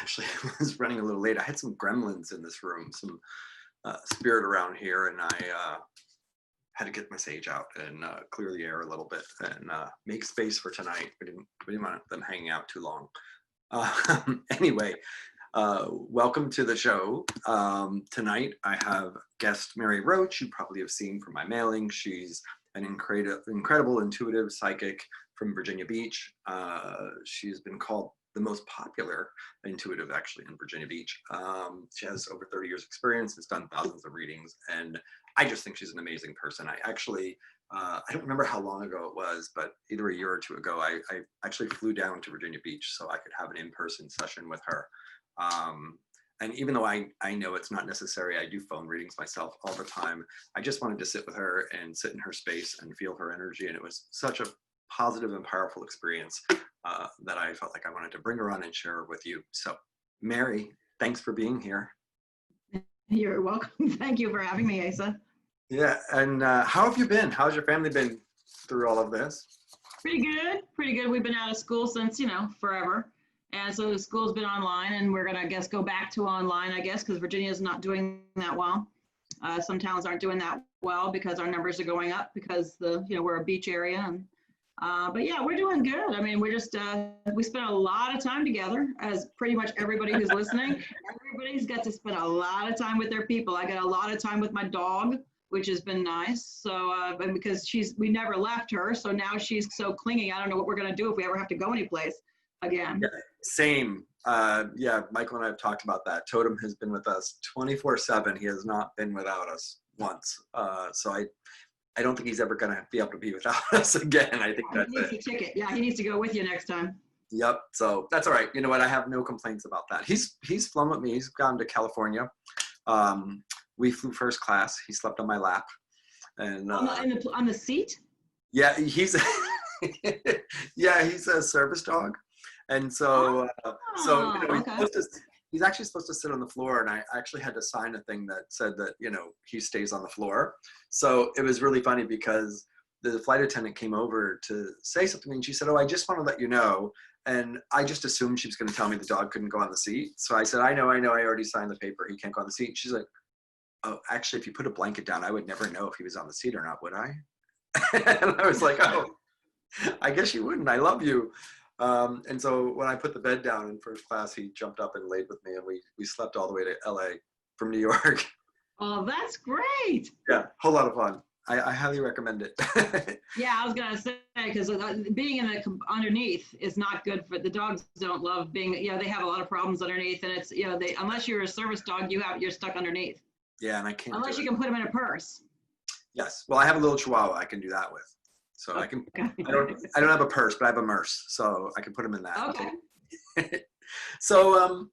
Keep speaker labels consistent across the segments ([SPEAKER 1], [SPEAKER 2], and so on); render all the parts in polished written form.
[SPEAKER 1] actually was running a little late. I had some gremlins in this room, some spirit around here, and I had to get my sage out and clear the air a little bit and make space for tonight. We didn't want them hanging out too long. Anyway, welcome to the show. Tonight I have guest Mary Roach. You probably have seen from my mailing. She's an incredible intuitive psychic from Virginia Beach. She's been called the most popular intuitive actually in Virginia Beach. She has over 30 years experience, has done thousands of readings, and I just think she's an amazing person. I actually, I don't remember how long ago it was, but either a year or two ago, I actually flew down to Virginia Beach so I could have an in-person session with her. And even though I know it's not necessary, I do phone readings myself all the time. I just wanted to sit with her and sit in her space and feel her energy. And it was such a positive and powerful experience that I felt like I wanted to bring her on and share her with you. So Mary, thanks for being here.
[SPEAKER 2] You're welcome. Thank you for having me, Asa.
[SPEAKER 1] Yeah, and how have you been? How's your family been through all of this?
[SPEAKER 2] Pretty good, pretty good. We've been out of school since, forever. And so the school's been online, and we're gonna, I guess, go back to online, I guess, because Virginia's not doing that well. Some towns aren't doing that well because our numbers are going up because we're a beach area. And but yeah, we're doing good. I mean, we're just, we spent a lot of time together, as pretty much everybody who's listening. Everybody's got to spend a lot of time with their people. I got a lot of time with my dog, which has been nice. So, and because we never left her, so now she's so clingy. I don't know what we're gonna do if we ever have to go anyplace again.
[SPEAKER 1] Yeah, same. Yeah, Michael and I have talked about that. Totem has been with us 24/7. He has not been without us once. So I don't think he's ever going to be able to be without us again. I think that's it.
[SPEAKER 2] He needs a ticket. Yeah, he needs to go with you next time.
[SPEAKER 1] Yep. So that's all right. You know what? I have no complaints about that. He's flown with me. He's gone to California. We flew first class. He slept on my lap. And
[SPEAKER 2] on the seat?
[SPEAKER 1] Yeah, he's he's a service dog. And so okay. He's actually supposed to sit on the floor, and I actually had to sign a thing that said that, he stays on the floor. So it was really funny because the flight attendant came over to say something, and she said, "Oh, I just want to let you know." And I just assumed she was going to tell me the dog couldn't go on the seat. So I said, I know, I already signed the paper. He can't go on the seat. And she's like, "Oh, actually, if you put a blanket down, I would never know if he was on the seat or not, would I?" And I was like, "Oh, I guess you wouldn't. I love you." And so when I put the bed down in first class, he jumped up and laid with me, and we slept all the way to LA from New York.
[SPEAKER 2] Oh, that's great.
[SPEAKER 1] Yeah, whole lot of fun. I highly recommend it.
[SPEAKER 2] Yeah, I was going to say, because being underneath is not good for the dogs. Don't love being, they have a lot of problems underneath, and it's, unless you're a service dog, you're stuck underneath.
[SPEAKER 1] Yeah, and I can't.
[SPEAKER 2] Unless you can put them in a purse. Yes.
[SPEAKER 1] Well, I have a little Chihuahua I can do that with. So I can, I don't have a purse, but I have a merce, so I can put them in that.
[SPEAKER 2] Okay.
[SPEAKER 1] So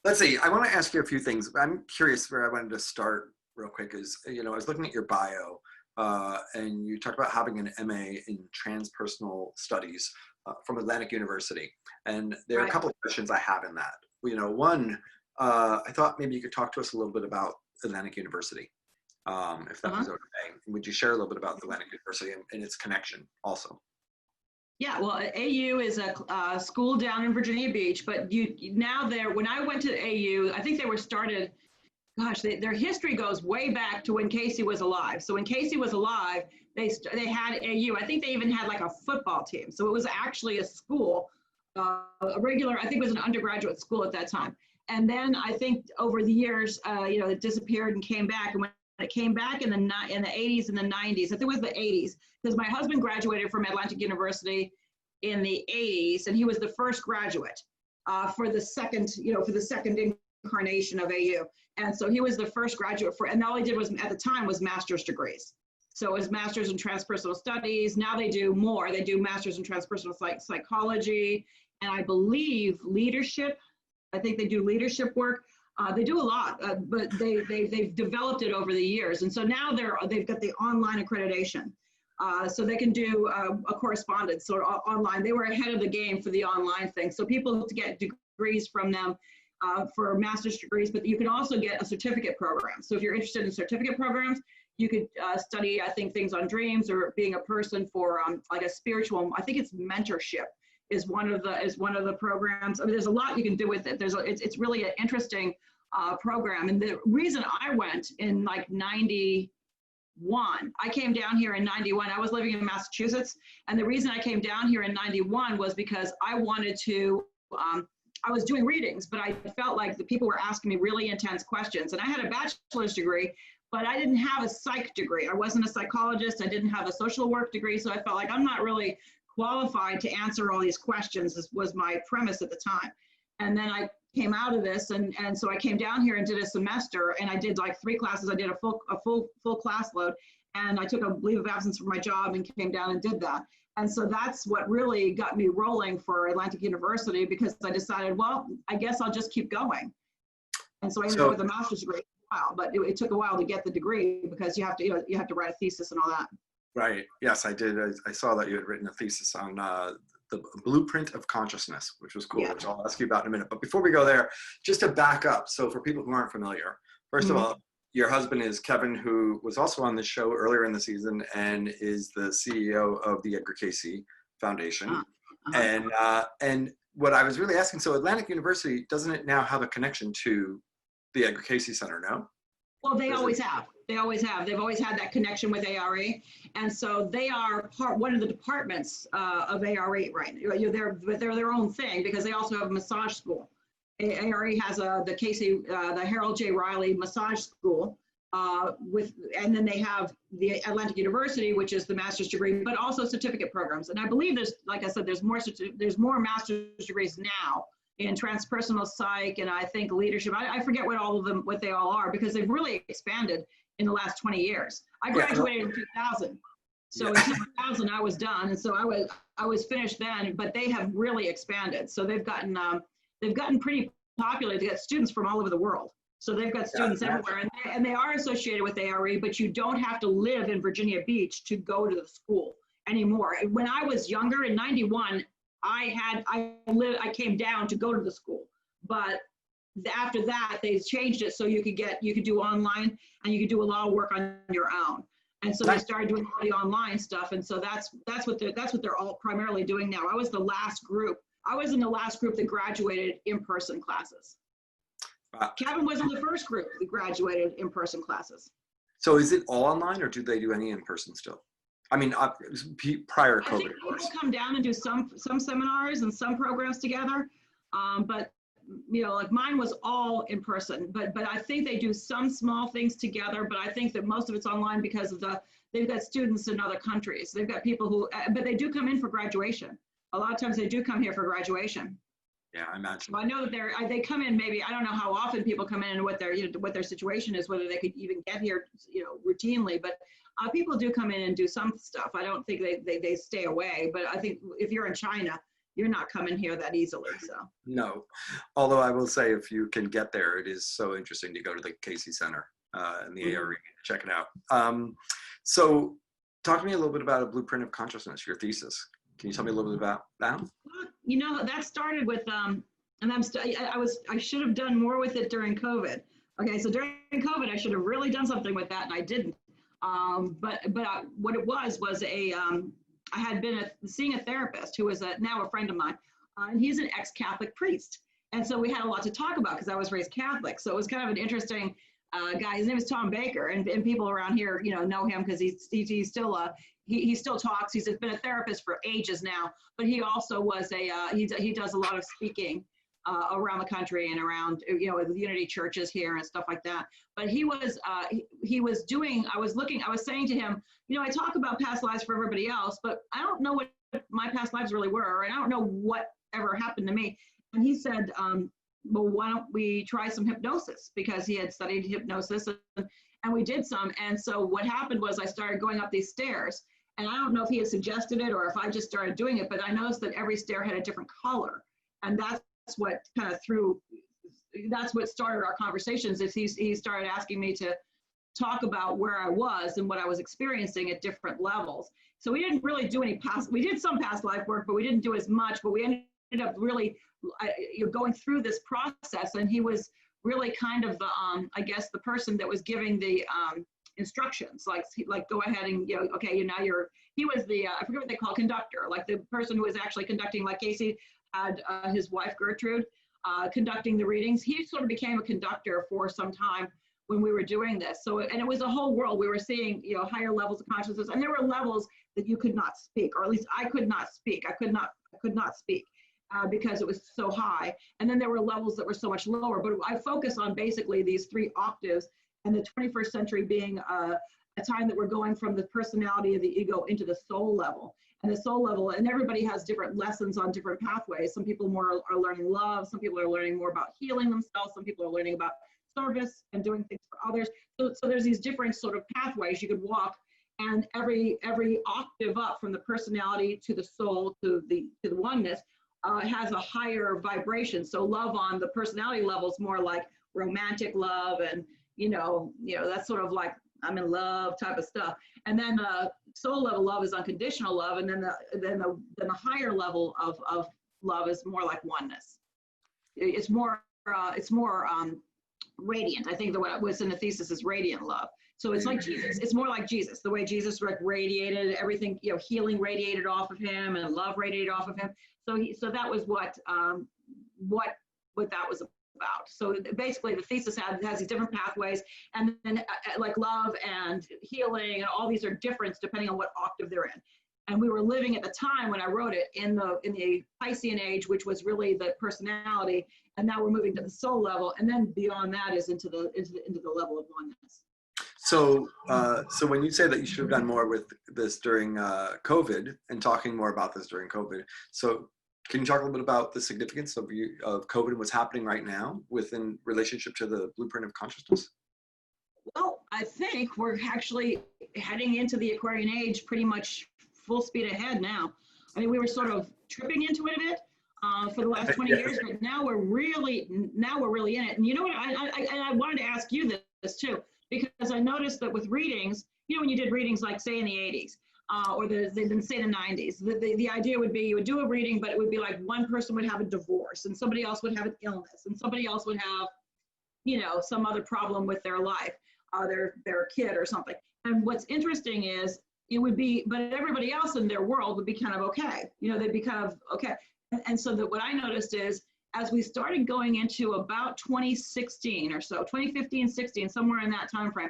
[SPEAKER 1] let's see, I want to ask you a few things. I'm curious where I wanted to start real quick is, I was looking at your bio, and you talked about having an MA in Transpersonal Studies from Atlantic University. And there are a couple of questions I have in that. One, I thought maybe you could talk to us a little bit about Atlantic University. If that was okay. Would you share a little bit about Atlantic University and its connection also?
[SPEAKER 2] Yeah, well, AU is a school down in Virginia Beach, but when I went to AU, I think they were started, their history goes way back to when Casey was alive. So when Casey was alive, they had AU. I think they even had like a football team. So it was actually a school, a regular, I think it was an undergraduate school at that time. And then I think over the years, it disappeared and came back. And when it came back in the 80s and the 90s. I think it was the 80s, because my husband graduated from Atlantic University in the 80s, and he was the first graduate for the second incarnation of AU. And so he was the first graduate and all he did was, at the time, was master's degrees. So it was master's in transpersonal studies. Now they do more. They do master's in transpersonal psychology, and I believe leadership. I think they do leadership work. They do a lot, but they've developed it over the years. And so now they've got the online accreditation. So they can do a correspondence or online. They were ahead of the game for the online thing. So people to get degrees from them for master's degrees, but you can also get a certificate program. So if you're interested in certificate programs, you could study, I think, things on dreams or being a person for like a spiritual, I think it's mentorship is one of the programs. I mean, there's a lot you can do with it. It's really an interesting program. And the reason I went in like 91, I came down here in 91. I was living in Massachusetts, and the reason I came down here in 91 was because I wanted to. I was doing readings, but I felt like the people were asking me really intense questions. And I had a bachelor's degree, but I didn't have a psych degree. I wasn't a psychologist. I didn't have a social work degree. So I felt like I'm not really qualified to answer all these questions. This was my premise at the time. And then I came out of this, and so I came down here and did a semester, and I did like 3 classes. I did a full class load, and I took a leave of absence from my job and came down and did that. And so that's what really got me rolling for Atlantic University, because I decided, well, I guess I'll just keep going. And so I ended up with a master's degree for a while, but it took a while to get the degree, because you have to write a thesis and all that.
[SPEAKER 1] Right. Yes, I did. I saw that you had written a thesis on the blueprint of consciousness, which was cool, which I'll ask you about in a minute. But before we go there, just to back up. So for people who aren't familiar, first of all, your husband is Kevin, who was also on the show earlier in the season and is the CEO of the Edgar Cayce Foundation. And what I was really asking, so Atlantic University, doesn't it now have a connection to the Edgar Cayce Center, no?
[SPEAKER 2] Well, they always have. They always have. They've always had that connection with ARE. And so they are one of the departments of ARE, right? They're their own thing, because they also have a massage school. ARE has the Cayce, the Harold J. Riley Massage School, and then they have the Atlantic University, which is the master's degree, but also certificate programs. And I believe there's, like I said, there's more master's degrees now in transpersonal psych, and I think leadership. I forget what they all are, because they've really expanded in the last 20 years. I graduated in 2000. So in 2000 I was done, and so I was finished then, but they have really expanded. So they've gotten pretty popular. They got students from all over the world. So they've got students everywhere, and they are associated with ARE, but you don't have to live in Virginia Beach to go to the school anymore. When I was younger, in 91, I came down to go to the school, but after that they changed it so you could do online, and you could do a lot of work on your own. And so they started doing all the online stuff, and so that's what they're all primarily doing now. I was in the last group that graduated in-person classes. Kevin was in the first group that graduated in-person classes.
[SPEAKER 1] So is it all online, or do they do any in-person still? I mean, prior to COVID,
[SPEAKER 2] I think people come down and do some seminars and some programs together, but like mine was all in person. But I think they do some small things together. But I think that most of it's online because they've got students in other countries. They've got people but they do come in for graduation. A lot of times they do come here for graduation.
[SPEAKER 1] Yeah, I imagine.
[SPEAKER 2] So I know that they come in, maybe, I don't know how often people come in and what their situation is, whether they could even get here, routinely, but people do come in and do some stuff. I don't think they stay away, but I think if you're in China, you're not coming here that easily, so.
[SPEAKER 1] No, although I will say, if you can get there, it is so interesting to go to the Cayce Center in the area, check it out. So talk to me a little bit about A Blueprint of Consciousness, your thesis. Can you tell me a little bit about that?
[SPEAKER 2] That started with, and I should have done more with it during COVID. Okay, so during COVID, I should have really done something with that, and I didn't. But what it was I had been seeing a therapist who was now a friend of mine, and he's an ex-Catholic priest. And so we had a lot to talk about, because I was raised Catholic. So it was kind of an interesting guy. His name is Tom Baker, and people around here, know him because he's still he still talks. He's been a therapist for ages now, but he also was he does a lot of speaking around the country and around, with the Unity churches here and stuff like that. But he was doing, I was saying to him, I talk about past lives for everybody else, but I don't know what my past lives really were, and I don't know what ever happened to me. And he said, well, why don't we try some hypnosis? Because he had studied hypnosis, and we did some. And so what happened was I started going up these stairs, and I don't know if he had suggested it or if I just started doing it, but I noticed that every stair had a different color. And that's what started our conversations. Is he started asking me to talk about where I was and what I was experiencing at different levels. So we didn't really do we did some past life work, but we didn't do as much, but we ended up really going through this process. And he was really kind of the person that was giving the instructions, like go ahead and, okay, he was the, I forget what they call conductor, like the person who was actually conducting, like Casey had his wife Gertrude conducting the readings. He sort of became a conductor for some time when we were doing this. So, and it was a whole world. We were seeing, higher levels of consciousness, and there were levels that you could not speak, or at least I could not speak. I could not speak because it was so high. And then there were levels that were so much lower. But I focus on basically these 3 octaves, and the 21st century being a time that we're going from the personality of the ego into the soul level. And the soul level, and everybody has different lessons on different pathways. Some people more are learning love. Some people are learning more about healing themselves. Some people are learning about service and doing things for others. So there's these different sort of pathways you could walk, and every octave up from the personality to the soul to the oneness has a higher vibration. So love on the personality level is more like romantic love, and that's sort of like I'm in love type of stuff. And then soul level love is unconditional love, and then the higher level of love is more like oneness. It's more radiant. I think what was in the thesis is radiant love. So it's like Jesus. It's more like Jesus, the way Jesus radiated everything, healing radiated off of him, and love radiated off of him. So that was what that was about. So basically the thesis has these different pathways, and then like love and healing and all these are different depending on what octave they're in. And we were living at the time when I wrote it in the Piscean age, which was really the personality, and now we're moving to the soul level, and then beyond that is into the level of oneness.
[SPEAKER 1] So, so when you say that you should have done more with this during COVID, and talking more about this during COVID, so can you talk a little bit about the significance of COVID and what's happening right now within relationship to the blueprint of consciousness?
[SPEAKER 2] Well, I think we're actually heading into the Aquarian age pretty much full speed ahead now. I mean, we were sort of tripping into it a bit for the last 20 years, but now we're really in it. And you know what? I wanted to ask you this too, because I noticed that with readings, when you did readings like say in the 80s, or say the 90s, the idea would be you would do a reading, but it would be like one person would have a divorce, and somebody else would have an illness, and somebody else would have, some other problem with their life, their kid or something. And what's interesting is it would be, but everybody else in their world would be kind of okay. They'd be kind of okay. And so that what I noticed is as we started going into about 2016 or so, 2015, 16, somewhere in that time frame,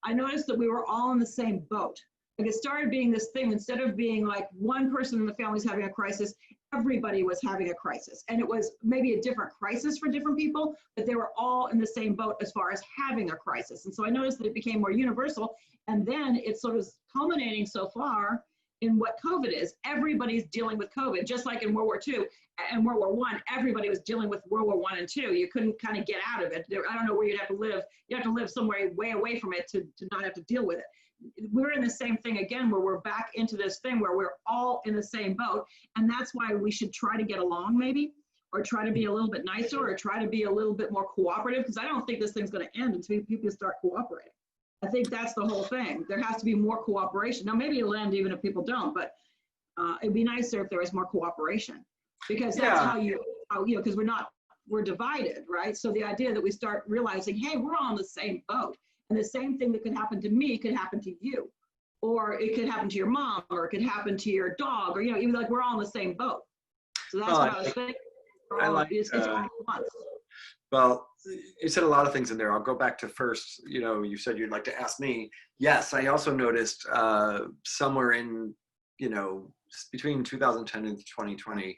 [SPEAKER 2] I noticed that we were all in the same boat. Like it started being this thing, instead of being like one person in the family is having a crisis, everybody was having a crisis. And it was maybe a different crisis for different people, but they were all in the same boat as far as having a crisis. And so I noticed that it became more universal. And then it's sort of culminating so far in what COVID is. Everybody's dealing with COVID, just like in World War II and World War I, everybody was dealing with World War I and II. You couldn't kind of get out of it. I don't know where you'd have to live. You have to live somewhere way away from it to not have to deal with it. We're in the same thing again, where we're back into this thing where we're all in the same boat. And that's why we should try to get along maybe, or try to be a little bit nicer, or try to be a little bit more cooperative, because I don't think this thing's going to end until people start cooperating. I think that's the whole thing. There has to be more cooperation. Now, maybe it'll end even if people don't, but it'd be nicer if there was more cooperation, because that's how because we're divided, right? So the idea that we start realizing, hey, we're all in the same boat. And the same thing that could happen to me could happen to you, or it could happen to your mom, or it could happen to your dog, or, even like we're all in the same boat. So that's what I was thinking. It's all at once.
[SPEAKER 1] Well, you said a lot of things in there. I'll go back to first, you said you'd like to ask me. Yes, I also noticed somewhere in, between 2010 and 2020,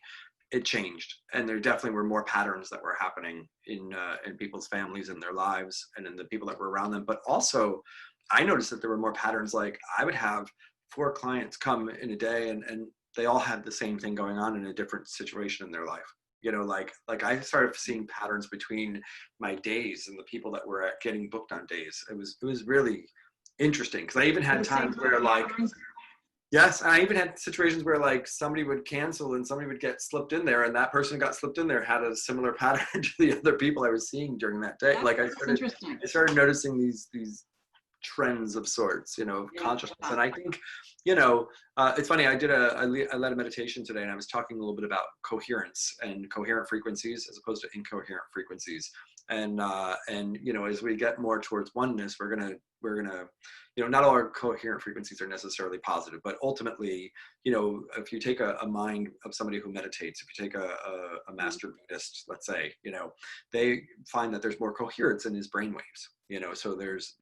[SPEAKER 1] it changed, and there definitely were more patterns that were happening in people's families and their lives, and in the people that were around them. But also, I noticed that there were more patterns. Like I would have 4 clients come in a day, and they all had the same thing going on in a different situation in their life. Like I started seeing patterns between my days and the people that were getting booked on days. It was really interesting, because I even had times where yes, and I even had situations where like somebody would cancel and somebody would get slipped in there, and that person who got slipped in there had a similar pattern to the other people I was seeing during that day. Like I started noticing these trends of sorts, of consciousness. And I think, it's funny, I led a meditation today, and I was talking a little bit about coherence and coherent frequencies as opposed to incoherent frequencies. And you know, as we get more towards oneness, we're gonna you know, not all our coherent frequencies are necessarily positive, but ultimately, you know, if you take a mind of somebody who meditates, if you take a master Buddhist, let's say, you know, they find that there's more coherence in his brainwaves, you know, so there's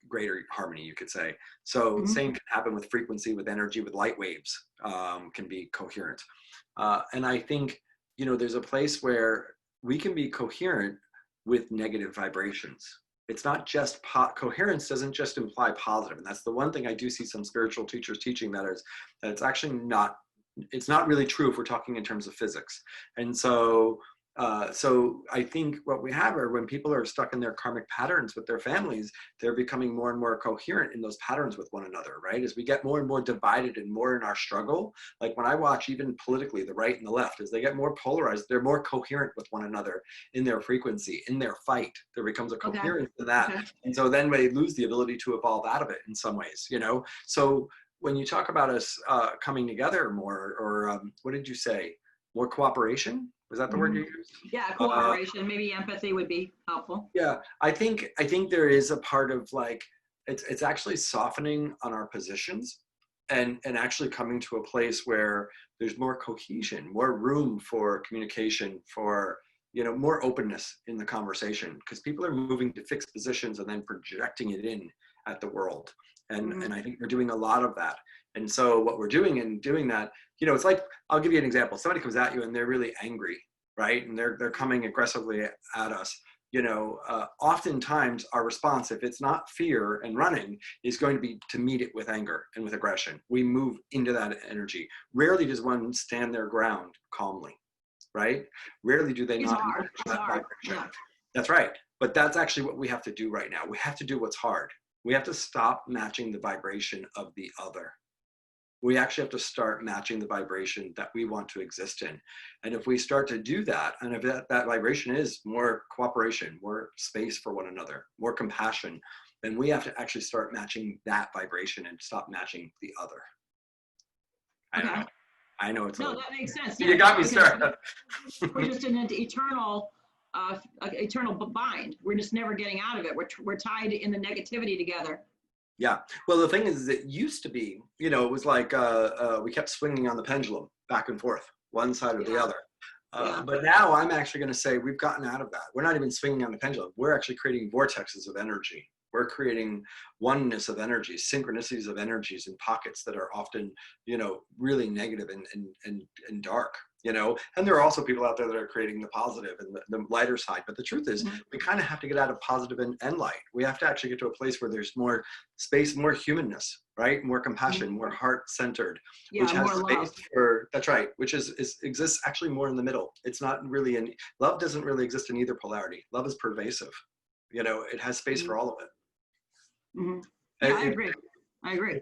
[SPEAKER 1] greater harmony, you could say. So same can happen with frequency, with energy, with light waves, can be coherent. And I think, you know, there's a place where we can be coherent with negative vibrations. It's not just coherence doesn't just imply positive. And that's the one thing I do see some spiritual teachers teaching, that it's actually not, it's not really true if we're talking in terms of physics. And so I think what we have are, when people are stuck in their karmic patterns with their families, they're becoming more and more coherent in those patterns with one another, right? As we get more and more divided and more in our struggle, like when I watch even politically, the right and the left, as they get more polarized, they're more coherent with one another in their frequency, in their fight. There becomes a coherence in that. And so then they lose the ability to evolve out of it in some ways, you know? So when you talk about us coming together more, or what did you say? More cooperation? Was that the word you used?
[SPEAKER 2] Yeah, cooperation. Maybe empathy would be helpful.
[SPEAKER 1] Yeah, I think there is a part of, like, it's actually softening on our positions, and actually coming to a place where there's more cohesion, more room for communication, for, you know, more openness in the conversation, because people are moving to fixed positions and then projecting it in at the world. And I think we're doing a lot of that. And so what we're doing in doing that, you know, it's like, I'll give you an example. Somebody comes at you and they're really angry, right? And they're coming aggressively at us. You know, oftentimes our response, if it's not fear and running, is going to be to meet it with anger and with aggression. We move into that energy. Rarely does one stand their ground calmly, right? Rarely do they not match that vibration. Yeah. That's right. But that's actually what we have to do right now. We have to do what's hard. We have to stop matching the vibration of the other. We actually have to start matching the vibration that we want to exist in. And if we start to do that, and if that vibration is more cooperation, more space for one another, more compassion, then we have to actually start matching that vibration and stop matching the other. I don't know. I know it's
[SPEAKER 2] no, that makes sense.
[SPEAKER 1] You got me started.
[SPEAKER 2] We're just in an eternal bind. We're just never getting out of it. We're tied in the negativity together.
[SPEAKER 1] Yeah. Well, the thing is, it used to be, you know, it was like we kept swinging on the pendulum back and forth, one side or the other. But now I'm actually going to say we've gotten out of that. We're not even swinging on the pendulum. We're actually creating vortexes of energy. We're creating oneness of energies, synchronicities of energies in pockets that are often, you know, really negative and dark. You know, and there are also people out there that are creating the positive and the lighter side. But the truth is, we kind of have to get out of positive and light. We have to actually get to a place where there's more space, more humanness, right? More compassion, more heart-centered, which has space love. That's right, which exists actually more in the middle. It's not really love doesn't really exist in either polarity. Love is pervasive. You know, it has space for all of it.
[SPEAKER 2] Yeah, I agree.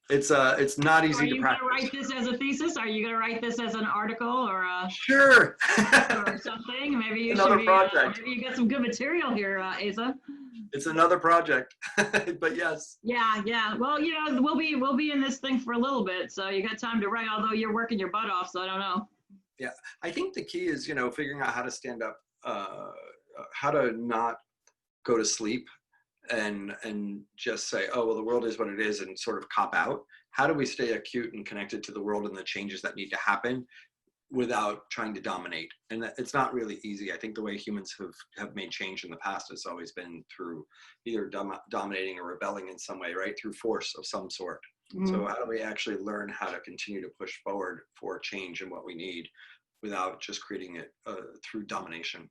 [SPEAKER 1] It's not easy to practice. Are you
[SPEAKER 2] going to write this as a thesis? Are you going to write this as an article or
[SPEAKER 1] sure
[SPEAKER 2] or something? Maybe you
[SPEAKER 1] another project.
[SPEAKER 2] Maybe you got some good material here, Asa.
[SPEAKER 1] It's another project, but yes.
[SPEAKER 2] Yeah. Well, you know, we'll be in this thing for a little bit, so you got time to write. Although you're working your butt off, so I don't know.
[SPEAKER 1] Yeah, I think the key is, you know, figuring out how to stand up, how to not go to sleep and just say, oh, well, the world is what it is, and sort of cop out. How do we stay acute and connected to the world and the changes that need to happen without trying to dominate? And it's not really easy. I think the way humans have made change in the past has always been through either dominating or rebelling in some way, right? Through force of some sort. So how do we actually learn how to continue to push forward for change and what we need without just creating it through domination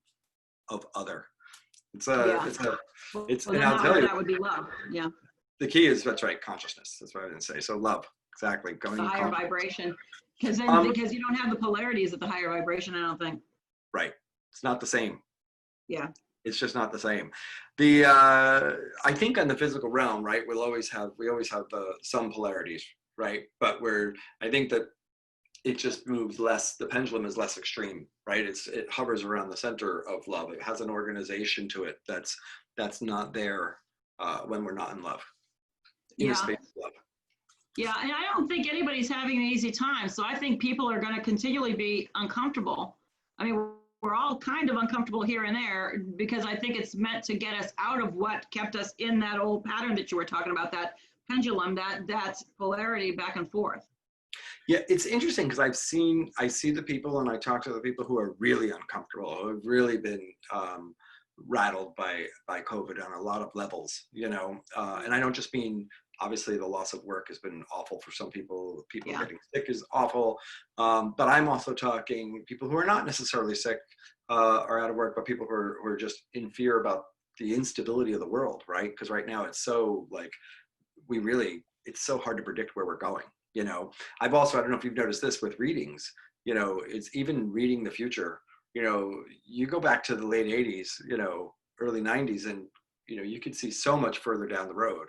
[SPEAKER 1] of other? And I'll tell you,
[SPEAKER 2] that would be love. Yeah.
[SPEAKER 1] The key is, that's right, consciousness. That's what I didn't say. So love, exactly. Going
[SPEAKER 2] the higher vibration, because you don't have the polarities at the higher vibration. I don't think.
[SPEAKER 1] Right. It's not the same.
[SPEAKER 2] Yeah.
[SPEAKER 1] It's just not the same. I think on the physical realm, right, we always have some polarities, right? But I think that it just moves less, the pendulum is less extreme, right? It hovers around the center of love. It has an organization to it that's not there when we're not in love. In the space of love.
[SPEAKER 2] Yeah, and I don't think anybody's having an easy time. So I think people are going to continually be uncomfortable. I mean, we're all kind of uncomfortable here and there because I think it's meant to get us out of what kept us in that old pattern that you were talking about, that pendulum, that polarity back and forth.
[SPEAKER 1] Yeah, it's interesting because I see the people and I talk to the people who are really uncomfortable, who have really been rattled by COVID on a lot of levels, you know, and I don't just mean, obviously the loss of work has been awful for some people. People getting sick is awful. But I'm also talking people who are not necessarily sick or out of work, but people who are just in fear about the instability of the world, right? Because right now it's so like, it's so hard to predict where we're going. You know, I don't know if you've noticed this with readings, you know, it's even reading the future, you know, you go back to the late 80s, you know, early 90s, and, you know, you could see so much further down the road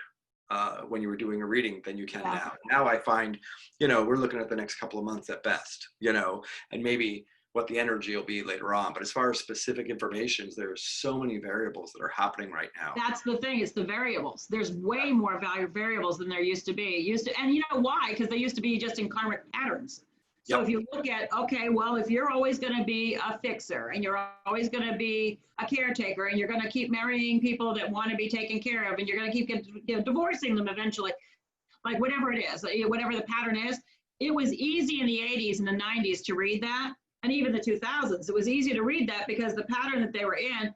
[SPEAKER 1] when you were doing a reading than you can now. Now I find, you know, we're looking at the next couple of months at best, you know, and maybe what the energy will be later on. But as far as specific informations, there's so many variables that are happening right now.
[SPEAKER 2] That's the thing, it's the variables. There's way more variables than there used to be. And you know why? Because they used to be just in karmic patterns. So if you look at, okay, well, if you're always going to be a fixer and you're always going to be a caretaker and you're going to keep marrying people that want to be taken care of and you're going to keep divorcing them eventually, like whatever it is, whatever the pattern is, it was easy in the 80s and the 90s to read that. And even the 2000s, it was easy to read that because the pattern that they were in,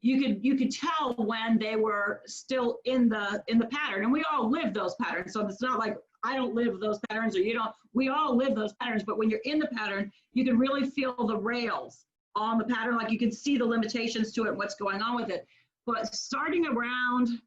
[SPEAKER 2] you could tell when they were still in the pattern, and we all live those patterns. So it's not like I don't live those patterns or you don't. We all live those patterns, but when you're in the pattern, you can really feel the rails on the pattern, like you can see the limitations to it, what's going on with it. But starting around,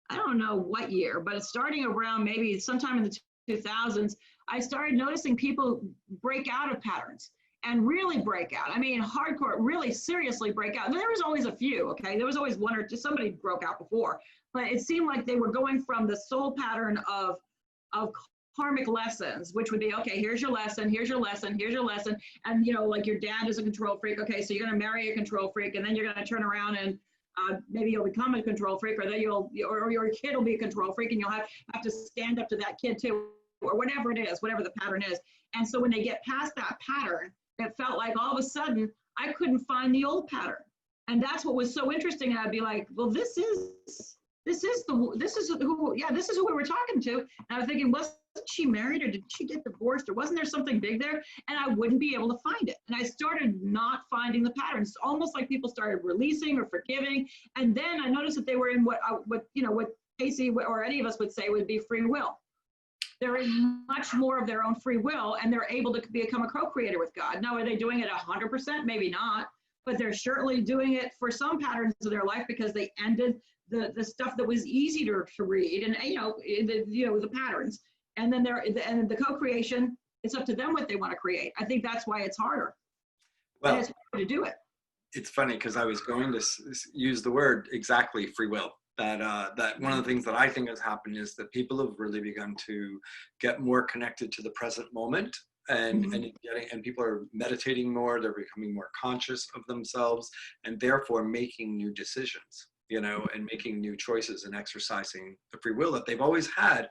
[SPEAKER 2] I don't know what year, but starting around maybe sometime in the 2000s, I started noticing people break out of patterns and really break out. I mean, hardcore, really seriously break out. And there was always a few, okay? There was always one or two, somebody broke out before, but it seemed like they were going from the soul pattern of karmic lessons, which would be, okay, here's your lesson, here's your lesson, here's your lesson. And, you know, like your dad is a control freak. Okay, so you're going to marry a control freak, and then you're going to turn around and maybe you'll become a control freak, or then or your kid will be a control freak, and you'll have to stand up to that kid too, or whatever it is, whatever the pattern is. And so when they get past that pattern, it felt like all of a sudden I couldn't find the old pattern. And that's what was so interesting. And I'd be like, well, this is who we were talking to. And I was thinking, wasn't she married, or did she get divorced, or wasn't there something big there? And I wouldn't be able to find it. And I started not finding the patterns, almost like people started releasing or forgiving. And then I noticed that they were in what Casey or any of us would say would be free will. They're in much more of their own free will, and they're able to become a co-creator with God. Now, are they doing it 100%? Maybe not, but they're certainly doing it for some patterns of their life because they ended the stuff that was easy to read, and the patterns. And then the co-creation, it's up to them what they want to create. I think that's why it's harder.
[SPEAKER 1] Well,
[SPEAKER 2] and it's harder to do it.
[SPEAKER 1] It's funny because I was going to use the word exactly, free will. That one of the things that I think has happened is that people have really begun to get more connected to the present moment, and people are meditating more. They're becoming more conscious of themselves, and therefore making new decisions, you know, and making new choices and exercising the free will that they've always had,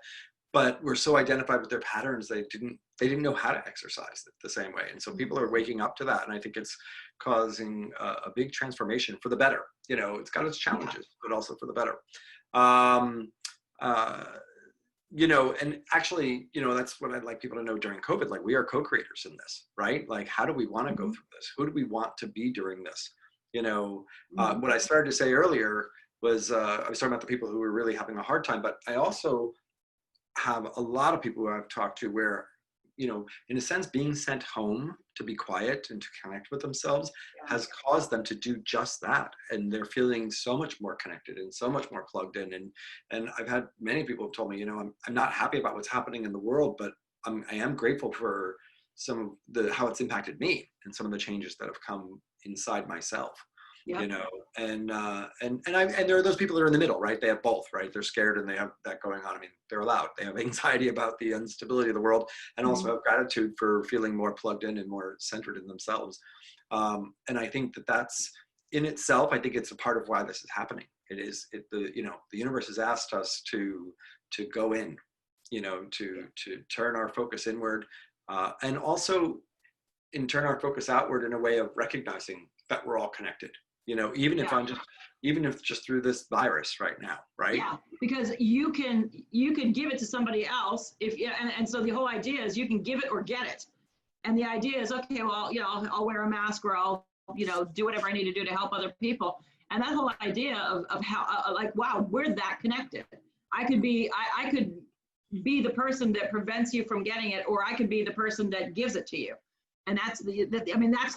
[SPEAKER 1] but were so identified with their patterns they didn't know how to exercise it the same way. And so people are waking up to that, and I think it's causing a big transformation for the better. You know, it's got its challenges, but also for the better. You know, and actually, you know, that's what I'd like people to know during COVID. Like, we are co-creators in this, right? Like, how do we want to go through this? Who do we want to be during this? You know, what I started to say earlier was I was talking about the people who were really having a hard time, but I also have a lot of people who I've talked to where, you know, in a sense, being sent home to be quiet and to connect with themselves has caused them to do just that. And they're feeling so much more connected and so much more plugged in. And I've had many people have told me, you know, I'm not happy about what's happening in the world, but I am grateful for some of how it's impacted me and some of the changes that have come inside myself. You know, and there are those people that are in the middle, right? They have both, right? They're scared and they have that going on. I mean, they're allowed. They have anxiety about the instability of the world, and also have gratitude for feeling more plugged in and more centered in themselves. And I think that's in itself, I think it's a part of why this is happening. The universe has asked us to go in, you know, to turn our focus inward, and also and turn our focus outward in a way of recognizing that we're all connected. You know, even if even if just through this virus right now, right?
[SPEAKER 2] Yeah, because you can give it to somebody else if and so the whole idea is you can give it or get it. And the idea is, okay, well, you know, I'll wear a mask or I'll, you know, do whatever I need to do to help other people. And that whole idea of how, like, wow, we're that connected. I could be the person that prevents you from getting it, or I could be the person that gives it to you. And that's that's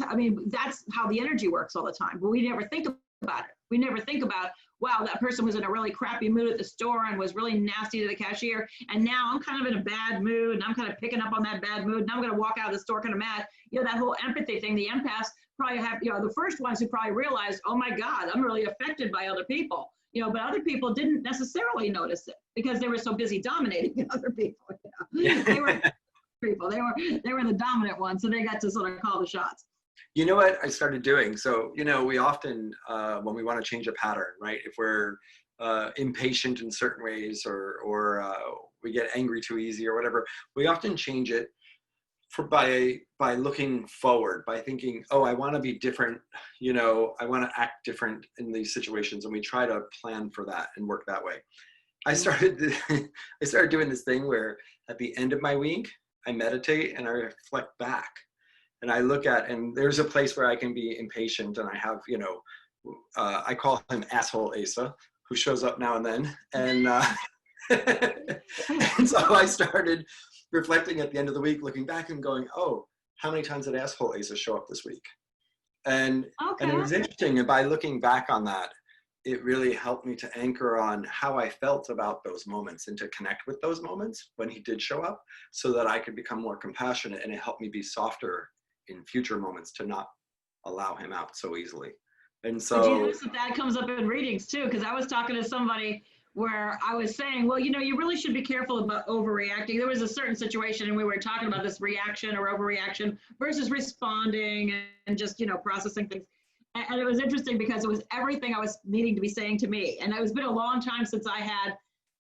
[SPEAKER 2] how the energy works all the time. But we never think about it. We never think about, wow, that person was in a really crappy mood at the store and was really nasty to the cashier. And now I'm kind of in a bad mood and I'm kind of picking up on that bad mood. And I'm going to walk out of the store kind of mad. You know, that whole empathy thing, the empaths probably have, you know, the first ones who probably realized, oh my God, I'm really affected by other people. You know, but other people didn't necessarily notice it because they were so busy dominating the other people. You know? They were people. They were the dominant ones, so they got to sort of call the shots.
[SPEAKER 1] You know what I started doing? So, you know, we often, when we want to change a pattern, right? If we're impatient in certain ways or we get angry too easy or whatever, we often change it by looking forward, by thinking, oh, I want to be different. You know, I want to act different in these situations. And we try to plan for that and work that way. I started doing this thing where at the end of my week, I meditate and I reflect back. And I look at, and there's a place where I can be impatient, and I have, you know, I call him Asshole Asa, who shows up now and then. And, and so I started reflecting at the end of the week, looking back and going, oh, how many times did Asshole Asa show up this week? And it was interesting. And by looking back on that, it really helped me to anchor on how I felt about those moments and to connect with those moments when he did show up so that I could become more compassionate, and it helped me be softer in future moments to not allow him out so easily. And so
[SPEAKER 2] do you notice that comes up in readings too? Because I was talking to somebody where I was saying, well, you know, you really should be careful about overreacting. There was a certain situation and we were talking about this reaction or overreaction versus responding and just, you know, processing things. And it was interesting because it was everything I was needing to be saying to me. And it's been a long time since I had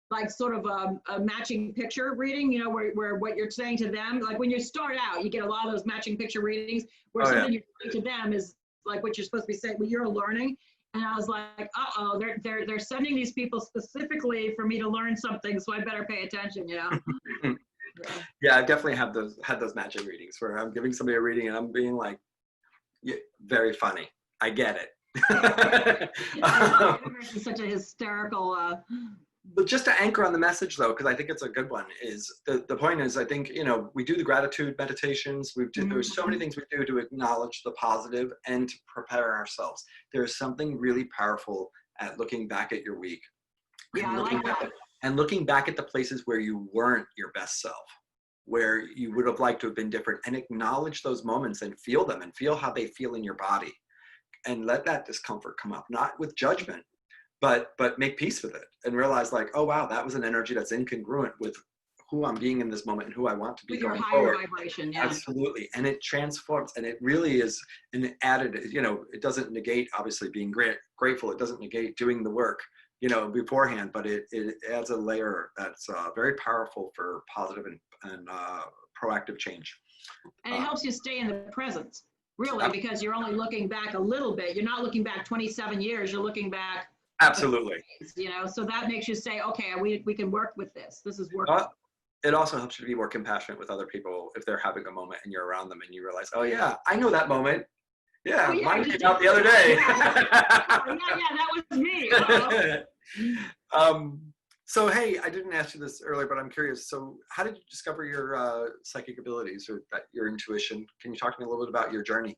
[SPEAKER 2] like sort of a matching picture reading, you know, where what you're saying to them, like when you start out, you get a lot of those matching picture readings where something you're saying to them is like what you're supposed to be saying, what you're learning. And I was like, uh-oh, they're sending these people specifically for me to learn something, so I better pay attention, you know?
[SPEAKER 1] Yeah, I definitely had those matching readings where I'm giving somebody a reading and I'm being like, yeah, very funny. I get it.
[SPEAKER 2] The universe is such a hysterical...
[SPEAKER 1] But just to anchor on the message, though, because I think it's a good one, is the point is, I think, you know, we do the gratitude meditations. There's so many things we do to acknowledge the positive and to prepare ourselves. There's something really powerful at looking back at your week.
[SPEAKER 2] Yeah, I like that.
[SPEAKER 1] And looking back at the places where you weren't your best self, where you would have liked to have been different, and acknowledge those moments and feel them and feel how they feel in your body. And let that discomfort come up, not with judgment, but make peace with it and realize like, oh, wow, that was an energy that's incongruent with who I'm being in this moment and who I want to be
[SPEAKER 2] with your
[SPEAKER 1] going
[SPEAKER 2] higher
[SPEAKER 1] forward.
[SPEAKER 2] Vibration. Yeah.
[SPEAKER 1] Absolutely. And it transforms, and it really is an added, you know, it doesn't negate obviously being grateful. It doesn't negate doing the work, you know, beforehand, but it adds a layer that's very powerful for positive and proactive change.
[SPEAKER 2] And it helps you stay in the present, really, because you're only looking back a little bit. You're not looking back 27 years. You're looking back.
[SPEAKER 1] Absolutely.
[SPEAKER 2] You know, so that makes you say, okay, we can work with this. This is working.
[SPEAKER 1] It also helps you to be more compassionate with other people if they're having a moment and you're around them and you realize, oh yeah, I know that moment. Yeah, mine came out the other day.
[SPEAKER 2] Yeah, that was me.
[SPEAKER 1] So hey, I didn't ask you this earlier, but I'm curious. So how did you discover your psychic abilities or your intuition? Can you talk to me a little bit about your journey?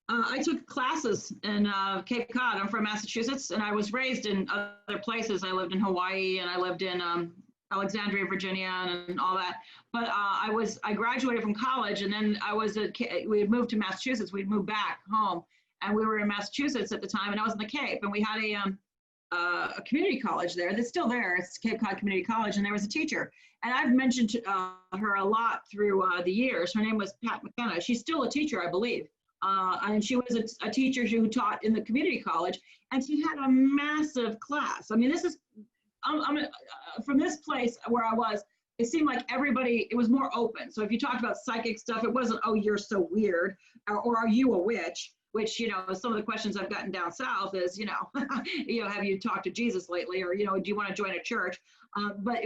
[SPEAKER 2] I took classes in Cape Cod. I'm from Massachusetts, and I was raised in other places. I lived in Hawaii, and I lived in Alexandria, Virginia, and all that. But I graduated from college, and then we had moved to Massachusetts. We'd moved back home, and we were in Massachusetts at the time, and I was in the Cape, and we had a community college there that's still there. It's Cape Cod Community College, and there was a teacher. And I've mentioned her a lot through the years. Her name was Pat McKenna. She's still a teacher, I believe. And she was a teacher who taught in the community college, and she had a massive class. I mean, this is, I'm from this place where I was, it seemed like everybody, it was more open. So if you talked about psychic stuff, it wasn't, oh, you're so weird, or are you a witch? Which, you know, some of the questions I've gotten down south is, you know, have you talked to Jesus lately? Or, you know, do you want to join a church? But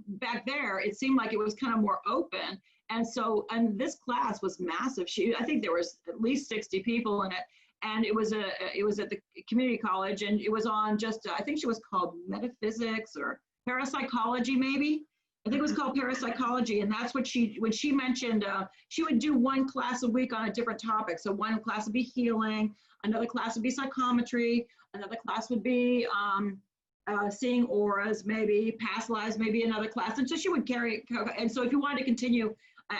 [SPEAKER 2] back there, it seemed like it was kind of more open. And so, and this class was massive. I think there was at least 60 people in it. And it was at the community college, and it was on just, I think she was called metaphysics or parapsychology, maybe. I think it was called parapsychology, and that's what when she mentioned, she would do one class a week on a different topic. So one class would be healing, another class would be psychometry, another class would be seeing auras, maybe past lives, maybe another class. And so she would carry, and so if you wanted to continue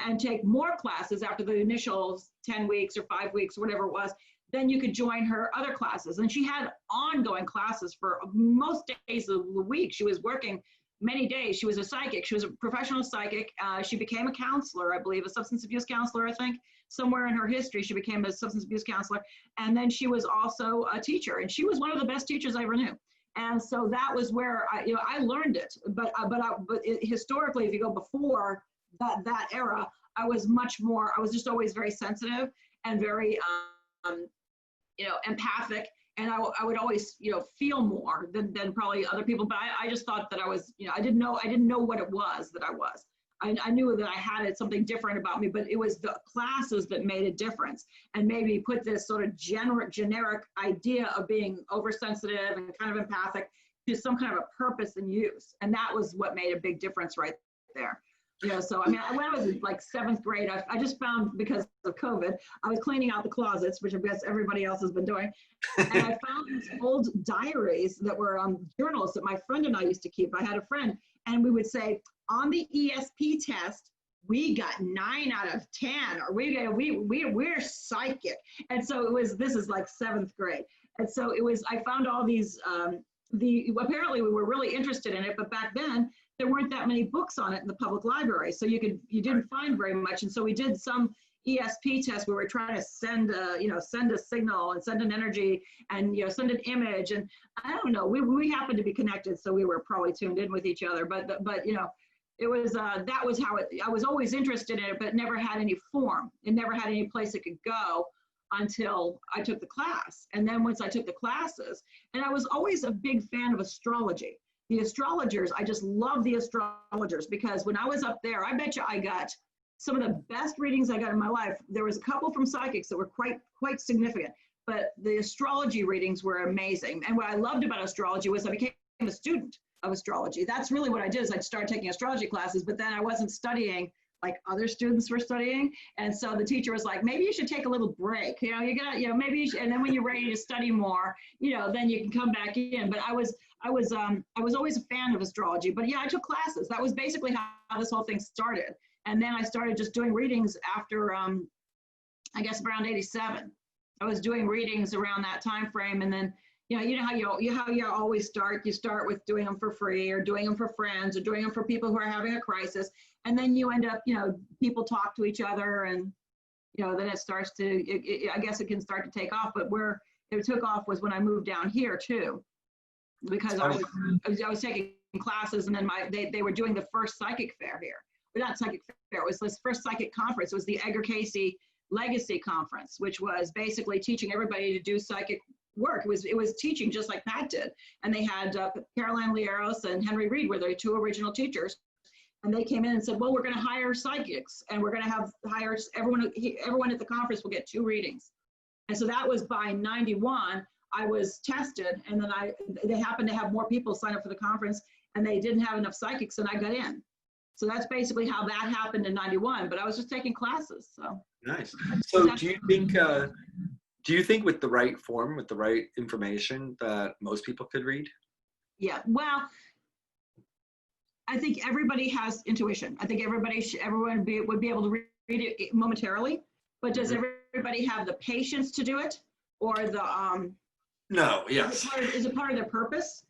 [SPEAKER 2] and take more classes after the initial 10 weeks or 5 weeks, or whatever it was, then you could join her other classes. And she had ongoing classes for most days of the week. She was working many days. She was a psychic. She was a professional psychic. She became a counselor, I believe, a substance abuse counselor, I think. Somewhere in her history, she became a substance abuse counselor. And then she was also a teacher. And she was one of the best teachers I ever knew. And so that was where I learned it. But historically, if you go before that era, I was just always very sensitive and very, empathic. And I would always, feel more than probably other people. But I just thought that I was, I didn't know what it was that I was. I knew that I had something different about me, but it was the classes that made a difference and made me put this sort of generic idea of being oversensitive and kind of empathic to some kind of a purpose and use. And that was what made a big difference right there. So I mean, when I was in like 7th grade, I just found, because of COVID, I was cleaning out the closets, which I guess everybody else has been doing. And I found these old diaries that were journals that my friend and I used to keep. I had a friend, and we would say, on the ESP test, we got 9 out of 10, or we're psychic. And so this is like 7th grade. And so I found all these, apparently we were really interested in it, but back then, there weren't that many books on it in the public library. So you didn't find very much. And so we did some ESP test where we're trying to send a signal and send an energy and, send an image. And I don't know, we happened to be connected. So we were probably tuned in with each other, but it was, that was how I was always interested in it, but never had any form. It never had any place it could go until I took the class. And then once I took the classes, and I was always a big fan of astrology. The astrologers, I just love the astrologers, because when I was up there, I bet you I got some of the best readings I got in my life. There was a couple from psychics that were quite significant, but the astrology readings were amazing. And what I loved about astrology was I became a student of astrology. That's really what I did, is I'd start taking astrology classes, but then I wasn't studying like other students were studying. And so the teacher was like, maybe you should take a little break. You gotta, maybe you should, and then when you're ready to study more, then you can come back in. But I was always a fan of astrology, but yeah, I took classes. That was basically how this whole thing started. And then I started just doing readings after, I guess around 87. I was doing readings around that time frame. And then, how you always start. You start with doing them for free, or doing them for friends, or doing them for people who are having a crisis. And then you end up, people talk to each other, and, then it starts to, I guess it can start to take off. But where it took off was when I moved down here too, because I was taking classes, and then they were doing the first psychic fair here. But not psychic fair, it was this first psychic conference. It was the Edgar Casey Legacy Conference, which was basically teaching everybody to do psychic work. It was teaching just like Pat did. And they had Caroline Lieros and Henry Reed were their 2 original teachers. And they came in and said, well, we're going to hire psychics, and we're going to hire everyone at the conference will get 2 readings. And so that was by 91. I was tested, and then they happened to have more people sign up for the conference, and they didn't have enough psychics, and I got in. So that's basically how that happened in 91, but I was just taking classes. So
[SPEAKER 1] nice. So do you think with the right form, with the right information, that most people could read?
[SPEAKER 2] Yeah, well, I think everybody has intuition. I think everyone would be able to read it momentarily, but does everybody have the patience to do it, or the
[SPEAKER 1] No, yes.
[SPEAKER 2] Is it part of their purpose?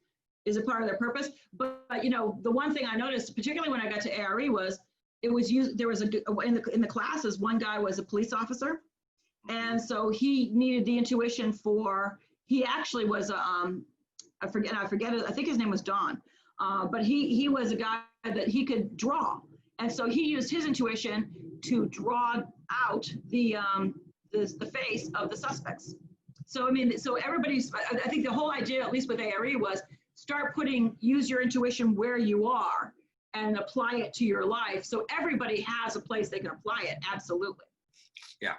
[SPEAKER 2] But the one thing I noticed, particularly when I got to ARE, was it was used. There was in the classes, one guy was a police officer, and so he needed the intuition for. He actually was I forget it. I think his name was Don. but he was a guy that he could draw. And so he used his intuition to draw out the face of the suspects. So, I mean, so everybody's, I think the whole idea, at least with ARE, was use your intuition where you are and apply it to your life. So everybody has a place they can apply it. Absolutely.
[SPEAKER 1] Yeah.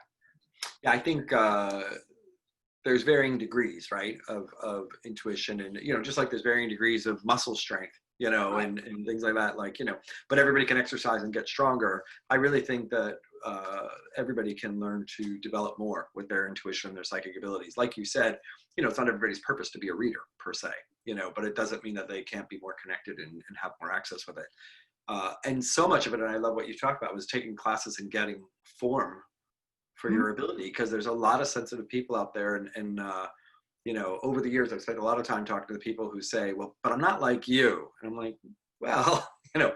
[SPEAKER 1] Yeah, I think there's varying degrees, right, of intuition, and, you know, just like there's varying degrees of muscle strength, you know,
[SPEAKER 2] Right.
[SPEAKER 1] and things like that, like, you know, but everybody can exercise and get stronger. I really think that everybody can learn to develop more with their intuition and their psychic abilities. Like you said, you know, it's not everybody's purpose to be a reader per se, you know, but it doesn't mean that they can't be more connected and have more access with it. And so much of it, and I love what you talked about, was taking classes and getting form for your ability, because there's a lot of sensitive people out there, and you know, over the years I've spent a lot of time talking to the people who say, well, but I'm not like you, and I'm like, well, you know,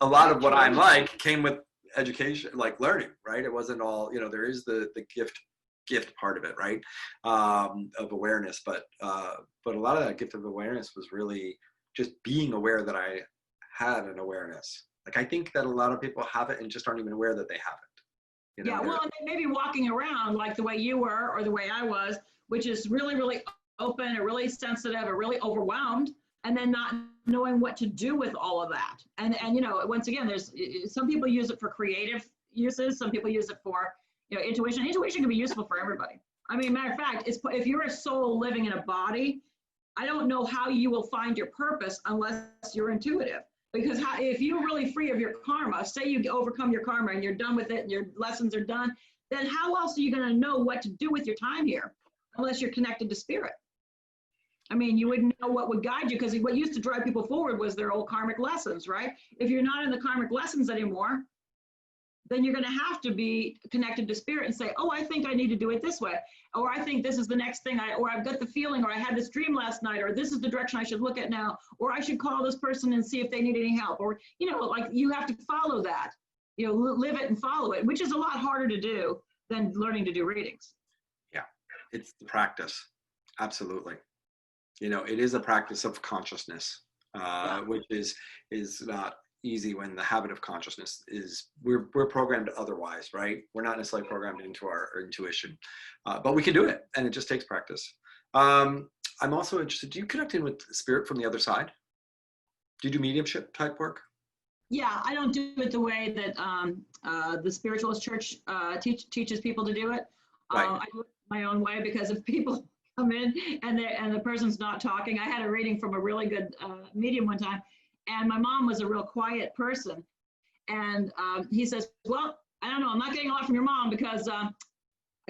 [SPEAKER 1] a lot of what I'm like came with education, like learning, right? It wasn't all, you know, there is the gift part of it, right, of awareness, but a lot of that gift of awareness was really just being aware that I had an awareness. Like, I think that a lot of people have it and just aren't even aware that they have it. You know,
[SPEAKER 2] Yeah, well, and maybe walking around like the way you were or the way I was, which is really, really open or really sensitive or really overwhelmed, and then not knowing what to do with all of that. And you know, once again, there's some people use it for creative uses, some people use it for, you know, intuition. Intuition can be useful for everybody. I mean, matter of fact, if you're a soul living in a body, I don't know how you will find your purpose unless you're intuitive. Because if you're really free of your karma, say you overcome your karma and you're done with it and your lessons are done, then how else are you going to know what to do with your time here unless you're connected to spirit? I mean, you wouldn't know what would guide you, because what used to drive people forward was their old karmic lessons, right? If you're not in the karmic lessons anymore, then you're going to have to be connected to spirit and say, oh, I think I need to do it this way. Or I think this is the next thing, or I've got the feeling, or I had this dream last night, or this is the direction I should look at now, or I should call this person and see if they need any help. Or, you know, like, you have to follow that, you know, live it and follow it, which is a lot harder to do than learning to do readings.
[SPEAKER 1] Yeah, it's the practice. Absolutely. You know, it is a practice of consciousness, which is not easy when the habit of consciousness is, we're programmed otherwise, right? We're not necessarily programmed into our intuition, but we can do it, and it just takes practice. I'm also interested, do you connect in with spirit from the other side? Do you do mediumship type work?
[SPEAKER 2] Yeah, I don't do it the way that the spiritualist church teaches people to do it.
[SPEAKER 1] Right.
[SPEAKER 2] I do it my own way, because if people come in and the person's not talking, I had a reading from a really good medium one time, and my mom was a real quiet person. And he says, well, I don't know, I'm not getting a lot from your mom, because I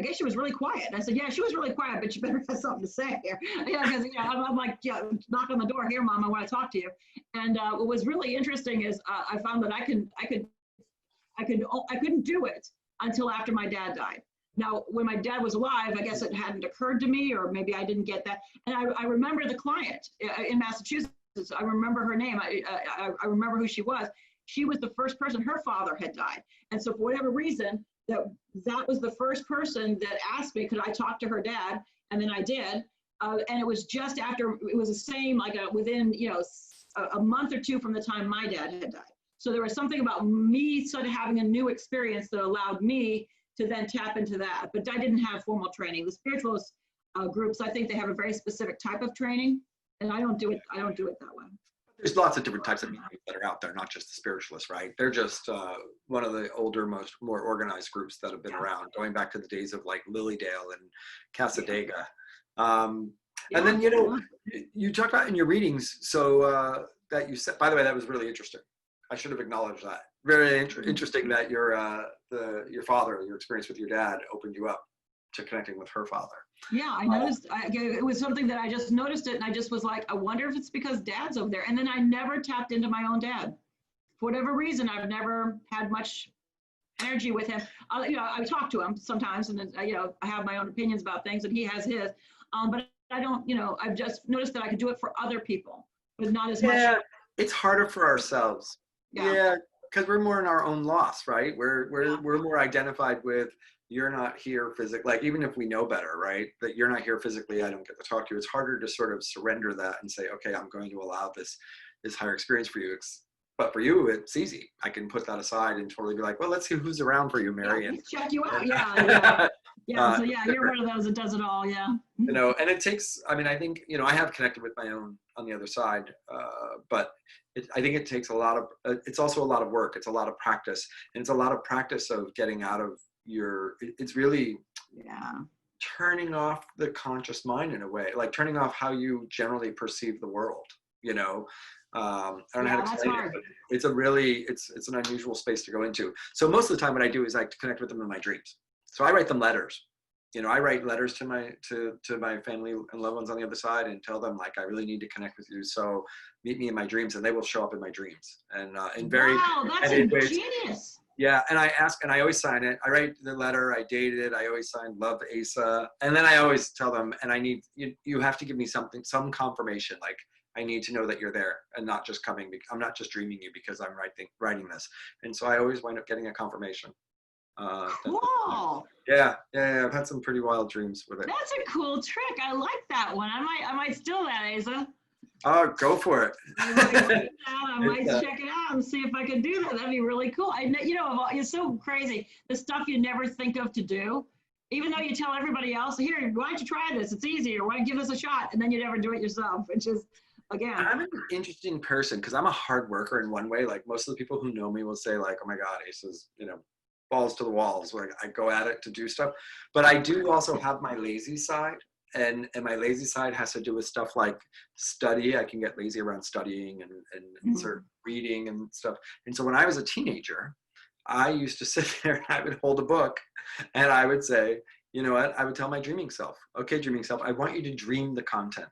[SPEAKER 2] guess she was really quiet. I said, yeah, she was really quiet, but you better have something to say here. Yeah, because, you know, I'm like, yeah, knock on the door here, Mom, I want to talk to you. And what was really interesting is I found that I couldn't do it until after my dad died. Now, when my dad was alive, I guess it hadn't occurred to me, or maybe I didn't get that. And I remember the client in Massachusetts. I remember her name. I remember who she was. She was the first person. Her father had died. And so for whatever reason, that was the first person that asked me, could I talk to her dad? And then I did. And it was just after, it was the same, like within, you know, a month or two from the time my dad had died. So there was something about me sort of having a new experience that allowed me to then tap into that. But I didn't have formal training. The spiritualist groups, I think they have a very specific type of training, and I don't do it that way.
[SPEAKER 1] There's lots of different types of mediums that are out there, not just the spiritualists, right? They're just one of the older, more organized groups that have been around, going back to the days of like Lilydale and Casadega. And then, you know, you talked about in your readings, so that you said, by the way, that was really interesting. I should have acknowledged that. Very interesting that your father, your experience with your dad opened you up to connecting with her father.
[SPEAKER 2] Yeah, I noticed, it was something that I just noticed it, and I just was like, I wonder if it's because Dad's over there. And then I never tapped into my own dad. For whatever reason, I've never had much energy with him. You know, I talk to him sometimes, and you know, I have my own opinions about things, and he has his. But I don't, you know, I've just noticed that I could do it for other people, but not as much.
[SPEAKER 1] Yeah, it's harder for ourselves. Yeah, because we're more in our own loss, right? We're more identified with, you're not here physically, like, even if we know better, right, that you're not here physically, I don't get to talk to you. It's harder to sort of surrender that and say, okay, I'm going to allow this is higher experience for you. But for you, it's easy. I can put that aside and totally be like, well, let's see who's around for you, Mary.
[SPEAKER 2] Yeah,
[SPEAKER 1] And
[SPEAKER 2] let's check you out. Yeah. Yeah. So yeah, you're
[SPEAKER 1] different.
[SPEAKER 2] one of those that does it all. Yeah.
[SPEAKER 1] And it takes, I mean, I think, I have connected with my own on the other side, but I think it takes a lot of, it's also a lot of work. It's a lot of practice, and it's a lot of practice of getting out of it's really turning off the conscious mind in a way, like turning off how you generally perceive the world, I don't know how to explain it, but it's it's an unusual space to go into. So most of the time what I do is I connect with them in my dreams. So I write them letters. I write letters to my family and loved ones on the other side and tell them, like, I really need to connect with you. So meet me in my dreams, and they will show up in my dreams. And in very
[SPEAKER 2] that's ingenious.
[SPEAKER 1] Yeah, and I always sign it. I write the letter, I date it, I always sign love Asa. And then I always tell them, and I need, you have to give me some confirmation. Like, I need to know that you're there and not just coming, I'm not just dreaming you because I'm writing this. And so I always wind up getting a confirmation.
[SPEAKER 2] Cool.
[SPEAKER 1] Yeah. I've had some pretty wild dreams with it.
[SPEAKER 2] That's a cool trick. I like that one. I might steal that, Asa.
[SPEAKER 1] Oh, go for it.
[SPEAKER 2] I might check it out and see if I can do that. That'd be really cool. It's so crazy. The stuff you never think of to do, even though you tell everybody else, here, why don't you try this? It's easier. Why don't you give this a shot? And then you never do it yourself, which is, again.
[SPEAKER 1] I'm an interesting person because I'm a hard worker in one way. Like, most of the people who know me will say, like, oh my God, Asa's, balls to the walls, where I go at it to do stuff. But I do also have my lazy side. And my lazy side has to do with stuff like study. I can get lazy around studying and sort of reading and stuff. And so when I was a teenager, I used to sit there and I would hold a book and I would say, you know what? I would tell my dreaming self, okay, dreaming self, I want you to dream the content.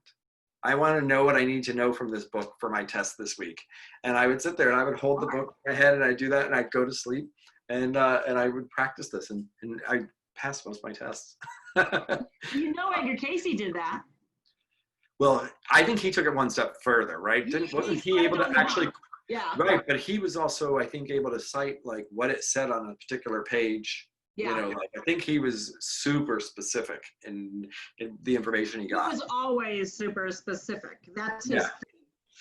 [SPEAKER 1] I want to know what I need to know from this book for my test this week. And I would sit there and I would hold the book in my head and I'd do that and I'd go to sleep and I would practice this and I passed most of my tests.
[SPEAKER 2] Edgar Casey did that.
[SPEAKER 1] Well, I think he took it one step further, right? Wasn't he able to actually?
[SPEAKER 2] Yeah.
[SPEAKER 1] Right, but he was also, I think, able to cite like what it said on a particular page.
[SPEAKER 2] Yeah.
[SPEAKER 1] I think he was super specific in the information he got.
[SPEAKER 2] He was always super specific. That's his thing,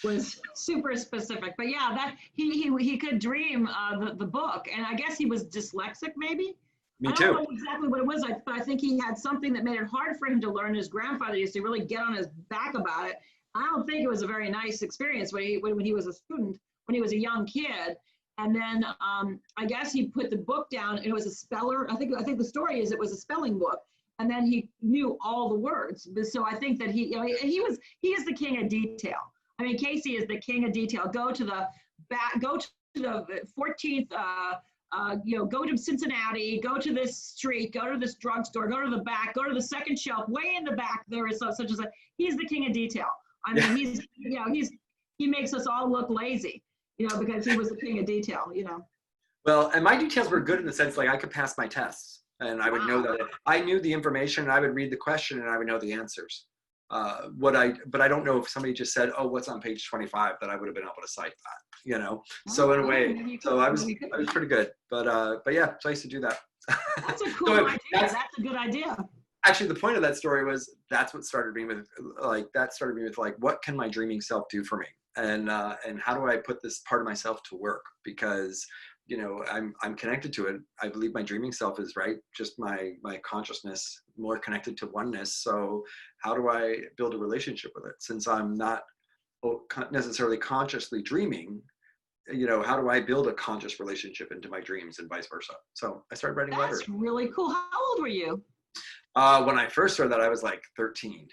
[SPEAKER 2] was super specific. But yeah, that he could dream the book, and I guess he was dyslexic, maybe.
[SPEAKER 1] Me too.
[SPEAKER 2] I don't know exactly what it was, but I think he had something that made it hard for him to learn. His grandfather used to really get on his back about it. I don't think it was a very nice experience when he was a student, when he was a young kid. And then I guess he put the book down, and it was a speller. I think the story is it was a spelling book, and then he knew all the words. So I think that he is the king of detail. I mean, Casey is the king of detail. Go to the 14th. Go to Cincinnati, go to this street, go to this drugstore, go to the back, go to the second shelf, way in the back, there is such as he's the king of detail. I mean, he makes us all look lazy, because he was the king of detail,
[SPEAKER 1] Well, and my details were good in the sense, like, I could pass my tests and I would know that I knew the information and I would read the question and I would know the answers. But I don't know if somebody just said, oh, what's on page 25, that I would have been able to cite that, So in a way, so I was pretty good, but yeah, so I used to do that.
[SPEAKER 2] That's a cool idea. That's a good idea.
[SPEAKER 1] Actually, the point of that story was that's what started me with what can my dreaming self do for me? And how do I put this part of myself to work? Because, I'm connected to it. I believe my dreaming self is just my consciousness more connected to oneness. So how do I build a relationship with it? Since I'm not necessarily consciously dreaming, how do I build a conscious relationship into my dreams and vice versa? So I started writing letters.
[SPEAKER 2] That's really cool. How old were you?
[SPEAKER 1] When I first started that, I was like 13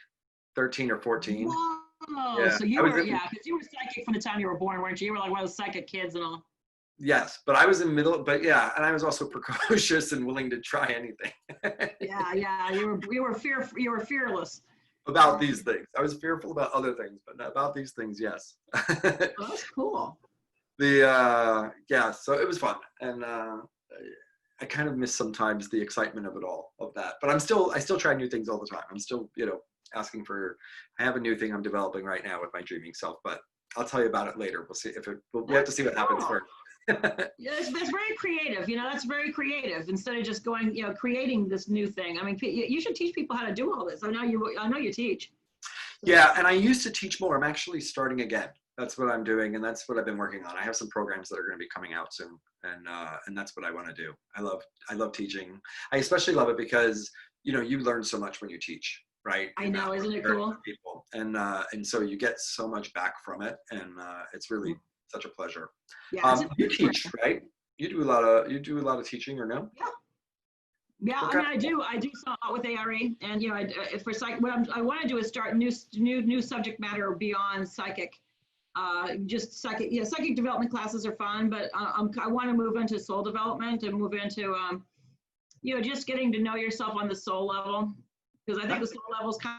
[SPEAKER 1] or 14.
[SPEAKER 2] Whoa. Yeah. So you were, because you were psychic from the time you were born, weren't you? You were like one of those psychic kids and all.
[SPEAKER 1] Yes, but I was in middle, and I was also precocious and willing to try anything.
[SPEAKER 2] Yeah. You were fearless
[SPEAKER 1] about these things. I was fearful about other things, but not about these things. Yes.
[SPEAKER 2] Oh, that's cool.
[SPEAKER 1] So it was fun, and I kind of miss sometimes the excitement of it all, of that. But I still try new things all the time. I'm still, asking for. I have a new thing I'm developing right now with my dreaming self, but I'll tell you about it later. We'll see we have to see what happens first.
[SPEAKER 2] Yeah, that's very creative. That's very creative. Instead of just going, creating this new thing. I mean, you should teach people how to do all this. I know you teach.
[SPEAKER 1] Yeah, and I used to teach more. I'm actually starting again. That's what I'm doing, and that's what I've been working on. I have some programs that are going to be coming out soon, and that's what I want to do. I love teaching. I especially love it because you learn so much when you teach, right?
[SPEAKER 2] I know, isn't it cool?
[SPEAKER 1] People, and so you get so much back from it, and it's really such a pleasure.
[SPEAKER 2] Yeah,
[SPEAKER 1] You teach, right? You do a lot of teaching, or no?
[SPEAKER 2] Yeah. Yeah, I mean, I do some with ARE, and for psych, what I want to do is start new subject matter beyond psychic. Just psychic, psychic development classes are fun, but I want to move into soul development and move into just getting to know yourself on the soul level, because I think the soul level is kind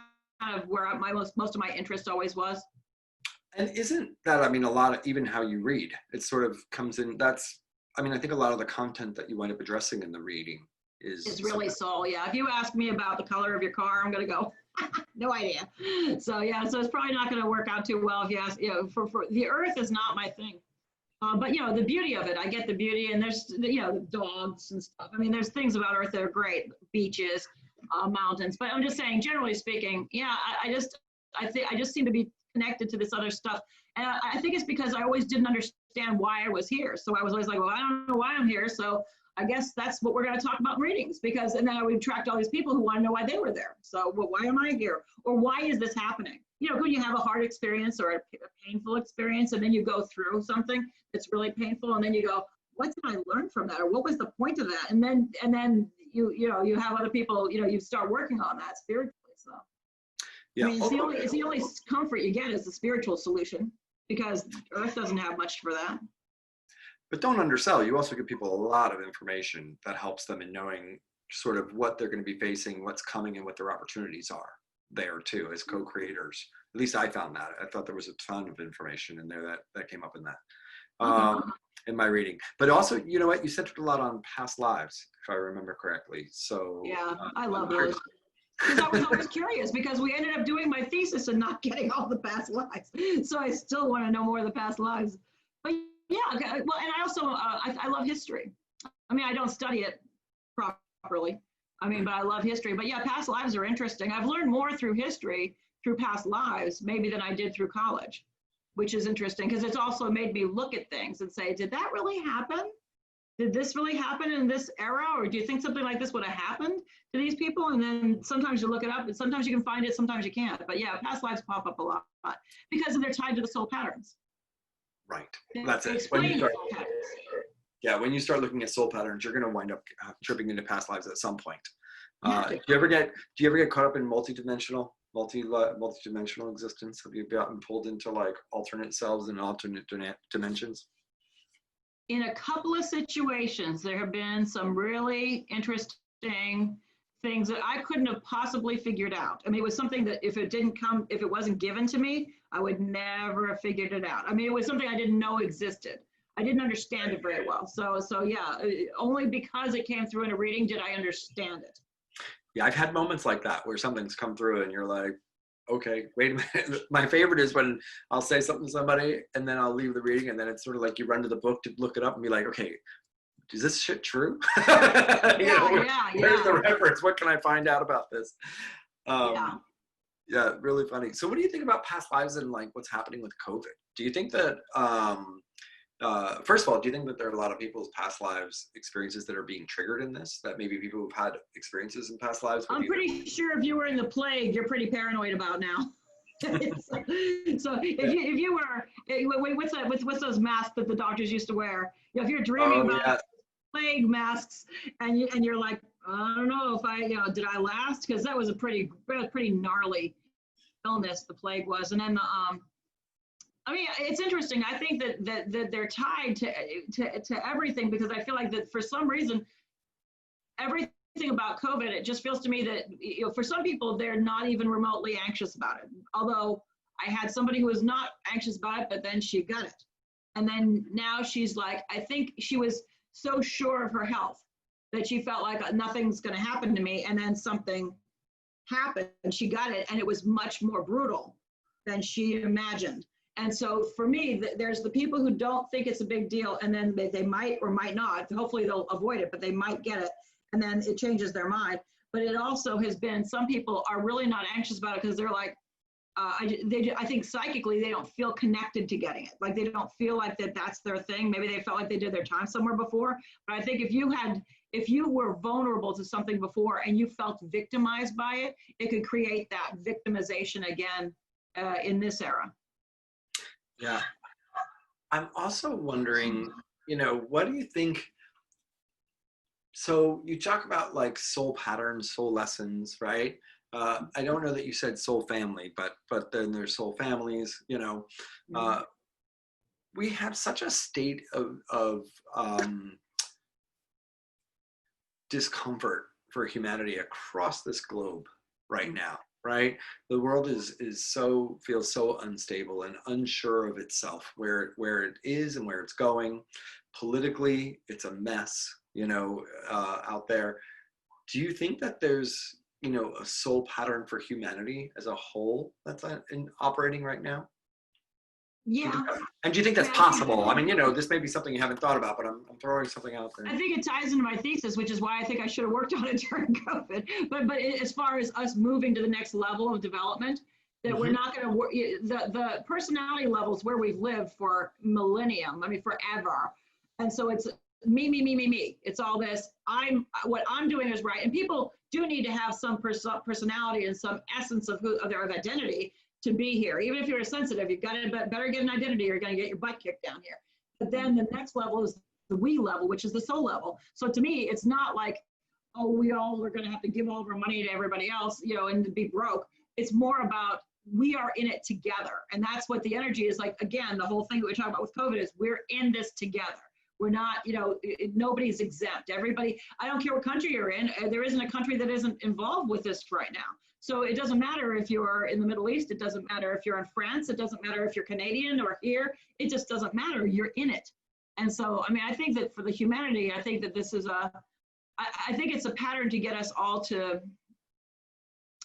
[SPEAKER 2] of where most of my interest always was.
[SPEAKER 1] And isn't that, I mean, a lot of even how you read, it sort of comes in. I think a lot of the content that you wind up addressing in the reading is
[SPEAKER 2] really soul. Yeah, if you ask me about the color of your car, I'm gonna go no idea. So it's probably not going to work out too well if you ask. For the earth is not my thing. But the beauty of it, I get the beauty, and there's the dogs and stuff. I mean, there's things about earth that are great, beaches, mountains. But I'm just saying, generally speaking, I just seem to be connected to this other stuff, and I think it's because I always didn't understand why I was here. So I was always like, well, I don't know why I'm here. So I guess that's what we're going to talk about in readings, and then I would attract all these people who want to know why they were there. So, well, why am I here? Or why is this happening? When you have a hard experience or a painful experience, and then you go through something that's really painful, and then you go, what did I learn from that? Or what was the point of that? And then you have other people, you start working on that spiritually. So, yeah. I mean, it's the only comfort you get is the spiritual solution, because Earth doesn't have much for that.
[SPEAKER 1] But don't undersell. You also give people a lot of information that helps them in knowing sort of what they're going to be facing, what's coming, and what their opportunities are there too as co-creators. At least I found that. I thought there was a ton of information in there that came up in that in my reading. But also, you know what? You centered a lot on past lives, if I remember correctly. So
[SPEAKER 2] yeah, I love those. Because I was always curious, because we ended up doing my thesis and not getting all the past lives. So I still want to know more of the past lives. But yeah, well, and I also, I love history. I mean, I don't study it properly. I mean, but I love history. But yeah, past lives are interesting. I've learned more through history, through past lives, maybe than I did through college, which is interesting, because it's also made me look at things and say, did that really happen? Did this really happen in this era? Or do you think something like this would have happened to these people? And then sometimes you look it up, and sometimes you can find it, sometimes you can't. But yeah, past lives pop up a lot because they're tied to the soul patterns.
[SPEAKER 1] Right. That's it. When you start looking at soul patterns, you're going to wind up tripping into past lives at some point. Do you ever get caught up in multidimensional existence? Have you gotten pulled into like alternate selves and alternate dimensions?
[SPEAKER 2] In a couple of situations, there have been some really interesting things that I couldn't have possibly figured out. I mean, it was something that if it wasn't given to me, I would never have figured it out. I mean, it was something I didn't know existed. I didn't understand it very well. So yeah, only because it came through in a reading did I understand it.
[SPEAKER 1] Yeah, I've had moments like that where something's come through and you're like, okay, wait a minute. My favorite is when I'll say something to somebody and then I'll leave the reading, and then it's sort of like you run to the book to look it up and be like, okay, is this shit true? Where's the reference? What can I find out about this? Yeah, really funny. So what do you think about past lives and like what's happening with COVID? Do you think that, first of all, do you think that there are a lot of people's past lives experiences that are being triggered in this, that maybe people who've had experiences in past lives?
[SPEAKER 2] I'm pretty sure if you were in the plague, you're pretty paranoid about now. So if you were, what's those masks that the doctors used to wear? If you're dreaming about plague masks and you're like, I don't know if did I last? Because that was a pretty gnarly illness, the plague was. And then I mean, it's interesting. I think that they're tied to everything, because I feel like that for some reason, everything about COVID, it just feels to me that for some people, they're not even remotely anxious about it. Although I had somebody who was not anxious about it, but then she got it. And then now she's like, I think she was so sure of her health that she felt like nothing's going to happen to me. And then something happened and she got it, and it was much more brutal than she imagined. And so for me, there's the people who don't think it's a big deal, and then they might or might not. Hopefully they'll avoid it, but they might get it, and then it changes their mind. But it also has been, some people are really not anxious about it because they're like, I think psychically they don't feel connected to getting it. Like they don't feel like that's their thing. Maybe they felt like they did their time somewhere before. But I think if you were vulnerable to something before and you felt victimized by it, it could create that victimization again in this era.
[SPEAKER 1] Yeah. I'm also wondering, what do you think? So you talk about like soul patterns, soul lessons, right? I don't know that you said soul family, but then there's soul families, we have such a state of discomfort for humanity across this globe right now, right? The world feels so unstable and unsure of itself, where it is and where it's going. Politically, it's a mess, out there. Do you think that there's, a soul pattern for humanity as a whole that's operating right now?
[SPEAKER 2] Yeah.
[SPEAKER 1] And do you think that's possible? I mean, this may be something you haven't thought about, but I'm throwing something out there.
[SPEAKER 2] I think it ties into my thesis, which is why I think I should have worked on it during COVID. But as far as us moving to the next level of development, that we're not going to the personality levels where we've lived for millennium. I mean, forever. And so it's me. It's all this. What I'm doing is right. And people do need to have some personality and some essence of their identity to be here. Even if you're sensitive, you've got to better get an identity or you're going to get your butt kicked down here. But then the next level is the we level, which is the soul level. So to me, it's not like, oh, we all are going to have to give all of our money to everybody else, and be broke. It's more about we are in it together. And that's what the energy is like. Again, the whole thing that we're talking about with COVID is we're in this together. We're not, nobody's exempt. Everybody, I don't care what country you're in. There isn't a country that isn't involved with this right now. So it doesn't matter if you're in the Middle East. It doesn't matter if you're in France. It doesn't matter if you're Canadian or here. It just doesn't matter. You're in it. And so, I mean, I think that for the humanity, I think that this is I think it's a pattern to get us all to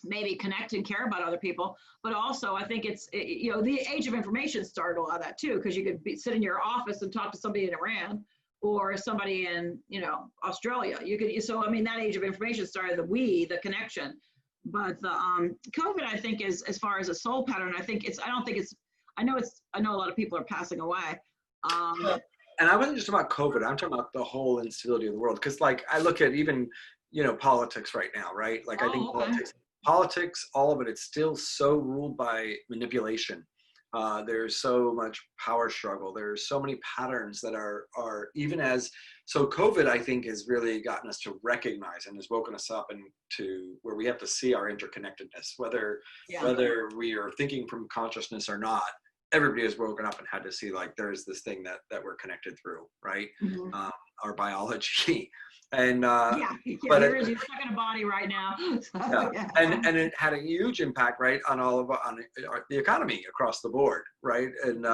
[SPEAKER 2] maybe connect and care about other people. But also, I think it's, the age of information started a lot of that too, because you could sit in your office and talk to somebody in Iran or somebody in, Australia. So, I mean, that age of information started the connection. But the COVID, I think, is as far as a soul pattern. I know a lot of people are passing away.
[SPEAKER 1] And I wasn't just about COVID. I'm talking about the whole instability of the world. Because, like, I look at even, politics right now, right? Like, I think politics, all of it, it's still so ruled by manipulation. There's so much power struggle. There's so many patterns that are even as, so COVID, I think, has really gotten us to recognize and has woken us up and to where we have to see our interconnectedness, whether we are thinking from consciousness or not. Everybody has woken up and had to see, like, there's this thing that we're connected through, right? Mm-hmm. Our biology. And
[SPEAKER 2] but you're stuck in a body right now. So,
[SPEAKER 1] and it had a huge impact, right, on the economy across the board, right? And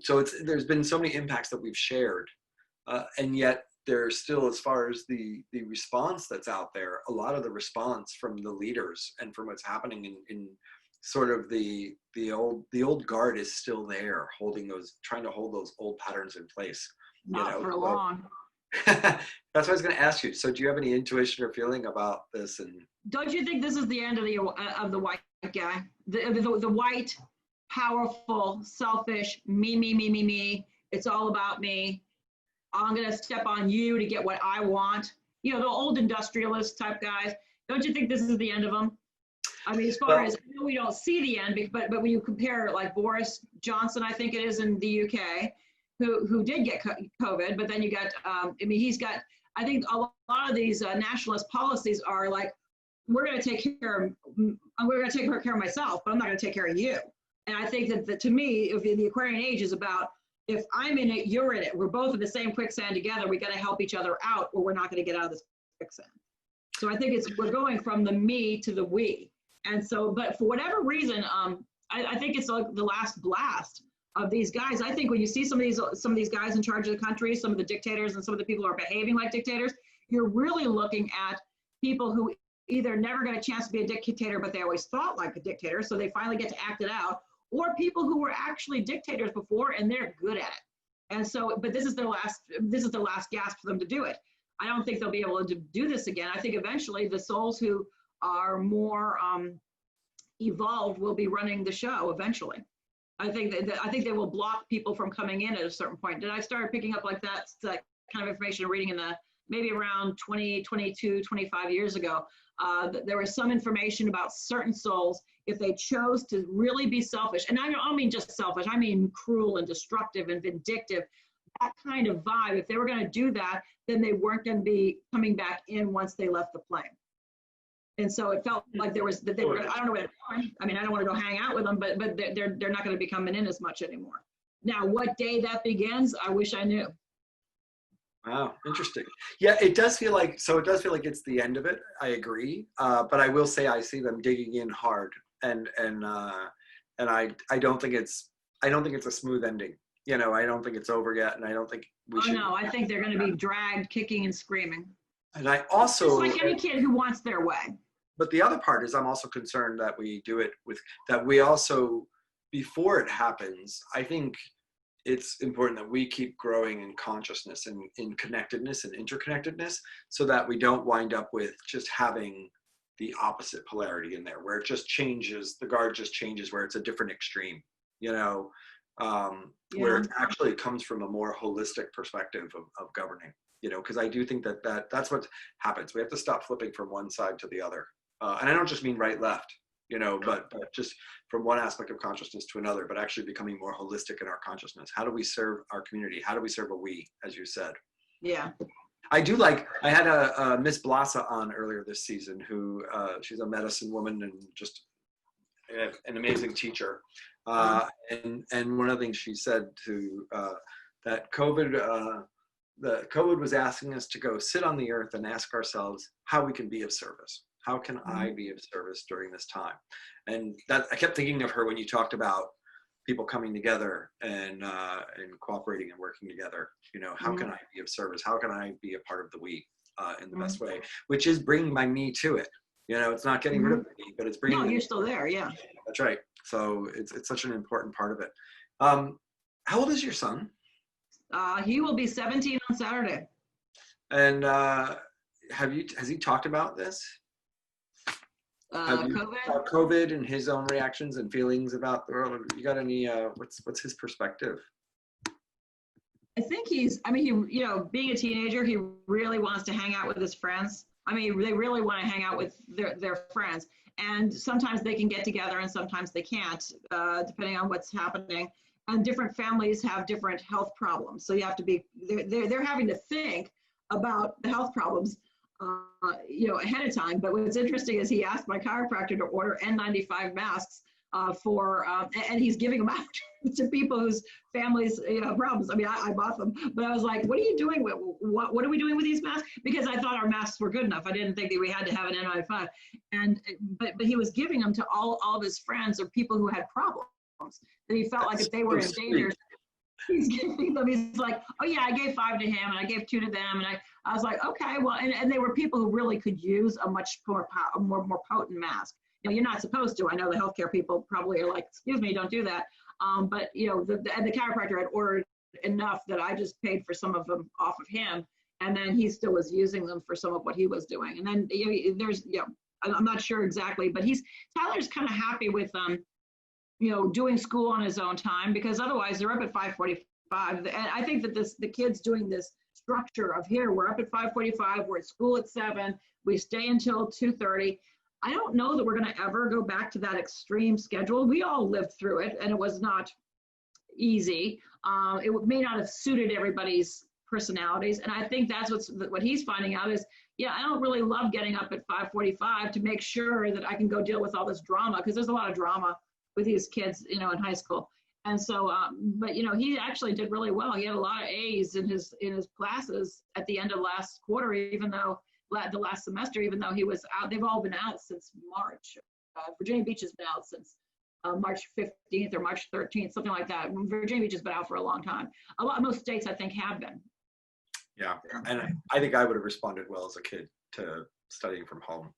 [SPEAKER 1] so there's been so many impacts that we've shared, and yet there's still, as far as the response that's out there, a lot of the response from the leaders and from what's happening in sort of the old guard is still there, trying to hold those old patterns in place.
[SPEAKER 2] Not for long.
[SPEAKER 1] That's what I was going to ask you. So, do you have any intuition or feeling about this? And
[SPEAKER 2] don't you think this is the end of the white guy, the white, powerful, selfish, me? It's all about me. I'm going to step on you to get what I want. The old industrialist type guys. Don't you think this is the end of them? I mean, as far as, I know we don't see the end, but when you compare, like, Boris Johnson, I think it is, in the UK, who did get COVID, but then you got, I think a lot of these nationalist policies are like, we're going to take care of myself, but I'm not going to take care of you. And I think that to me, if the Aquarian age is about, if I'm in it, you're in it. We're both in the same quicksand together. We got to help each other out, or we're not going to get out of this quicksand. So I think we're going from the me to the we. And so, but for whatever reason, I think it's like the last blast of these guys. I think when you see some of these guys in charge of the country, some of the dictators and some of the people who are behaving like dictators, you're really looking at people who either never got a chance to be a dictator, but they always thought like a dictator, so they finally get to act it out, or people who were actually dictators before and they're good at it. And so, but this is their last gasp for them to do it. I don't think they'll be able to do this again. I think eventually the souls who are more evolved will be running the show eventually. I think I think they will block people from coming in at a certain point. Did I start picking up like that kind of information reading in the maybe around 20, 22, 25 years ago? There was some information about certain souls, if they chose to really be selfish, and I don't mean just selfish, I mean cruel and destructive and vindictive, that kind of vibe. If they were going to do that, then they weren't going to be coming back in once they left the plane. And so it felt like there was that they were. I don't know where they're going. I mean, I don't want to go hang out with them, but they're not going to be coming in as much anymore. Now, what day that begins, I wish I knew.
[SPEAKER 1] Wow, interesting. Yeah, it does feel like it's the end of it. I agree, but I will say I see them digging in hard, and I don't think it's a smooth ending. You know, I don't think it's over yet, and I don't think we should.
[SPEAKER 2] No, I think they're going to be dragged, kicking and screaming.
[SPEAKER 1] And I also,
[SPEAKER 2] just like any kid who wants their way.
[SPEAKER 1] But the other part is I'm also concerned that we do it with, that we also, before it happens, I think it's important that we keep growing in consciousness and in connectedness and interconnectedness, so that we don't wind up with just having the opposite polarity in there, where it just changes, the guard just changes, where it's a different extreme, you know, where it actually comes from a more holistic perspective of governing, you know, because I do think that's what happens. We have to stop flipping from one side to the other. And I don't just mean right, left, you know, but just from one aspect of consciousness to another, but actually becoming more holistic in our consciousness. How do we serve our community? How do we serve a we, as you said?
[SPEAKER 2] Yeah.
[SPEAKER 1] I had a Miss Blassa on earlier this season, who she's a medicine woman and just an amazing teacher. And one of the things she said that COVID was asking us to go sit on the earth and ask ourselves how we can be of service. How can I be of service during this time? And that I kept thinking of her when you talked about people coming together and cooperating and working together. You know, how can I be of service? How can I be a part of the we in the best way? Which is bringing my me to it. You know, it's not getting rid of me, but it's bringing.
[SPEAKER 2] No, you're still there. Yeah.
[SPEAKER 1] That's right. So it's such an important part of it. How old is your son?
[SPEAKER 2] He will be 17 on Saturday.
[SPEAKER 1] And has he talked about this? COVID and his own reactions and feelings about the world. You got any? What's his perspective?
[SPEAKER 2] I think he, you know, being a teenager, he really wants to hang out with his friends. I mean, they really want to hang out with their friends. And sometimes they can get together and sometimes they can't, depending on what's happening. And different families have different health problems. So you have to be, they're having to think about the health problems, you know, ahead of time. But what's interesting is he asked my chiropractor to order N95 masks and he's giving them out to people whose families, you know, have problems. I mean, I bought them, but I was like, what are you doing with, what are we doing with these masks? Because I thought our masks were good enough. I didn't think that we had to have an N95. But he was giving them to all of his friends or people who had problems that he felt like if they were in danger, he's giving them. He's like, oh yeah, I gave 5 to him and I gave 2 to them. And I was like, okay, well, and they were people who really could use a much more potent mask. You know, you're not supposed to. I know the healthcare people probably are like, excuse me, don't do that. But you know, the chiropractor had ordered enough that I just paid for some of them off of him, and then he still was using them for some of what he was doing. And then you know, there's, you know, I'm not sure exactly, but Tyler's kind of happy with you know, doing school on his own time, because otherwise they're up at 5:45. And I think that the kids doing this structure of here, we're up at 5:45, we're at school at 7, we stay until 2:30. I don't know that we're going to ever go back to that extreme schedule. We all lived through it, and it was not easy. It may not have suited everybody's personalities, and I think that's what he's finding out is, yeah, I don't really love getting up at 5:45 to make sure that I can go deal with all this drama, because there's a lot of drama with these kids, you know, in high school. And so, but you know, he actually did really well. He had a lot of A's in his classes at the end of last quarter, even though the last semester, even though he was out. They've all been out since March. Virginia Beach has been out since March 15th or March 13th, something like that. Virginia Beach has been out for a long time. Most states, I think, have been.
[SPEAKER 1] Yeah, and I think I would have responded well as a kid to studying from home.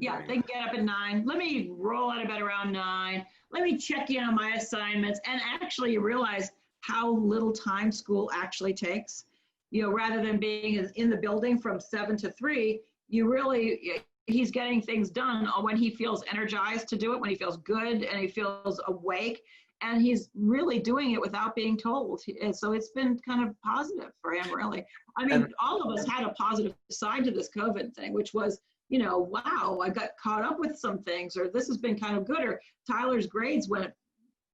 [SPEAKER 2] Yeah, they can get up at 9. Let me roll out of bed around 9. Let me check in on my assignments. And actually you realize how little time school actually takes. You know, rather than being in the building from 7 to 3, you really, he's getting things done when he feels energized to do it, when he feels good and he feels awake, and he's really doing it without being told. And so it's been kind of positive for him, really. I mean, all of us had a positive side to this COVID thing, which was, you know, wow, I got caught up with some things, or this has been kind of good, or Tyler's grades went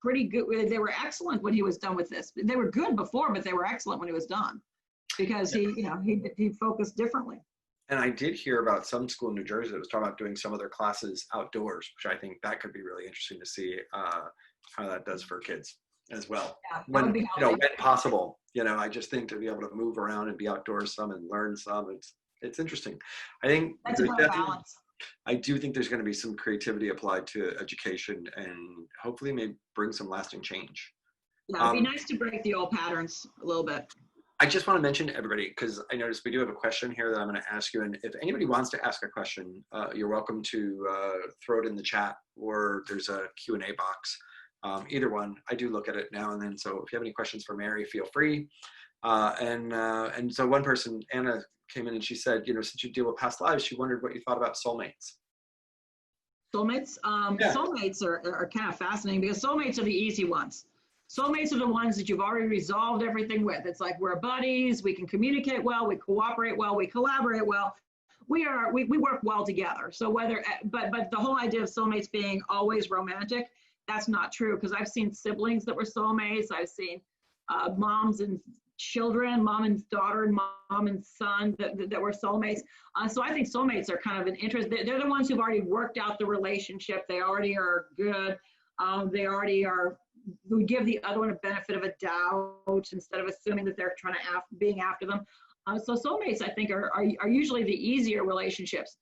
[SPEAKER 2] pretty good. They were excellent when he was done with this. They were good before, but they were excellent when he was done, because he, you know, he focused differently.
[SPEAKER 1] And I did hear about some school in New Jersey that was talking about doing some of their classes outdoors, which I think that could be really interesting to see how that does for kids as well.
[SPEAKER 2] Yeah,
[SPEAKER 1] when, you know, when possible, you know, I just think to be able to move around and be outdoors some and learn some, it's interesting. I think
[SPEAKER 2] that's about balance.
[SPEAKER 1] I do think there's going to be some creativity applied to education, and hopefully maybe bring some lasting change.
[SPEAKER 2] Yeah, it'd be nice to break the old patterns a little bit.
[SPEAKER 1] I just want to mention to everybody, because I noticed we do have a question here that I'm going to ask you. And if anybody wants to ask a question, you're welcome to throw it in the chat, or there's a Q&A box. Either one. I do look at it now and then. So if you have any questions for Mary, feel free. And so one person, Anna, came in and she said, you know, since you deal with past lives, she wondered what you thought about soulmates.
[SPEAKER 2] Soulmates?
[SPEAKER 1] Yeah.
[SPEAKER 2] Soulmates are kind of fascinating, because soulmates are the easy ones. Soulmates are the ones that you've already resolved everything with. It's like, we're buddies, we can communicate well, we cooperate well, we collaborate well. We work well together. So whether, but the whole idea of soulmates being always romantic, that's not true, because I've seen siblings that were soulmates. I've seen moms and children, mom and daughter, and mom and son that were soulmates. So I think soulmates are kind of an interest. They're the ones who've already worked out the relationship. They already are good. They already are. We give the other one a benefit of a doubt instead of assuming that they're trying to being after them. So soulmates, I think, are usually the easier relationships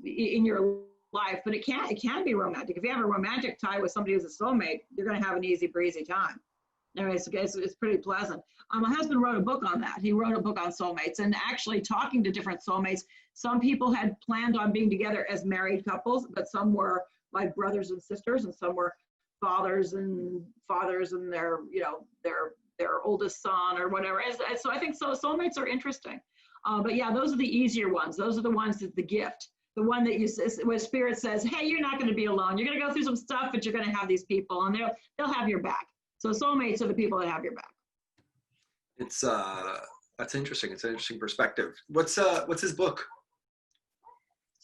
[SPEAKER 2] in your life, but it can be romantic. If you have a romantic tie with somebody who's a soulmate, you're going to have an easy breezy time. Anyway, it's pretty pleasant. My husband wrote a book on that. He wrote a book on soulmates, and actually talking to different soulmates. Some people had planned on being together as married couples, but some were like brothers and sisters, and some were fathers and their, you know, their oldest son or whatever. So I think soulmates are interesting. But yeah, those are the easier ones. Those are the ones that the gift. The one that where spirit says, hey, you're not going to be alone. You're going to go through some stuff, but you're going to have these people, and they'll have your back. So soulmates are the people that have your back.
[SPEAKER 1] It's that's interesting. It's an interesting perspective. What's his book?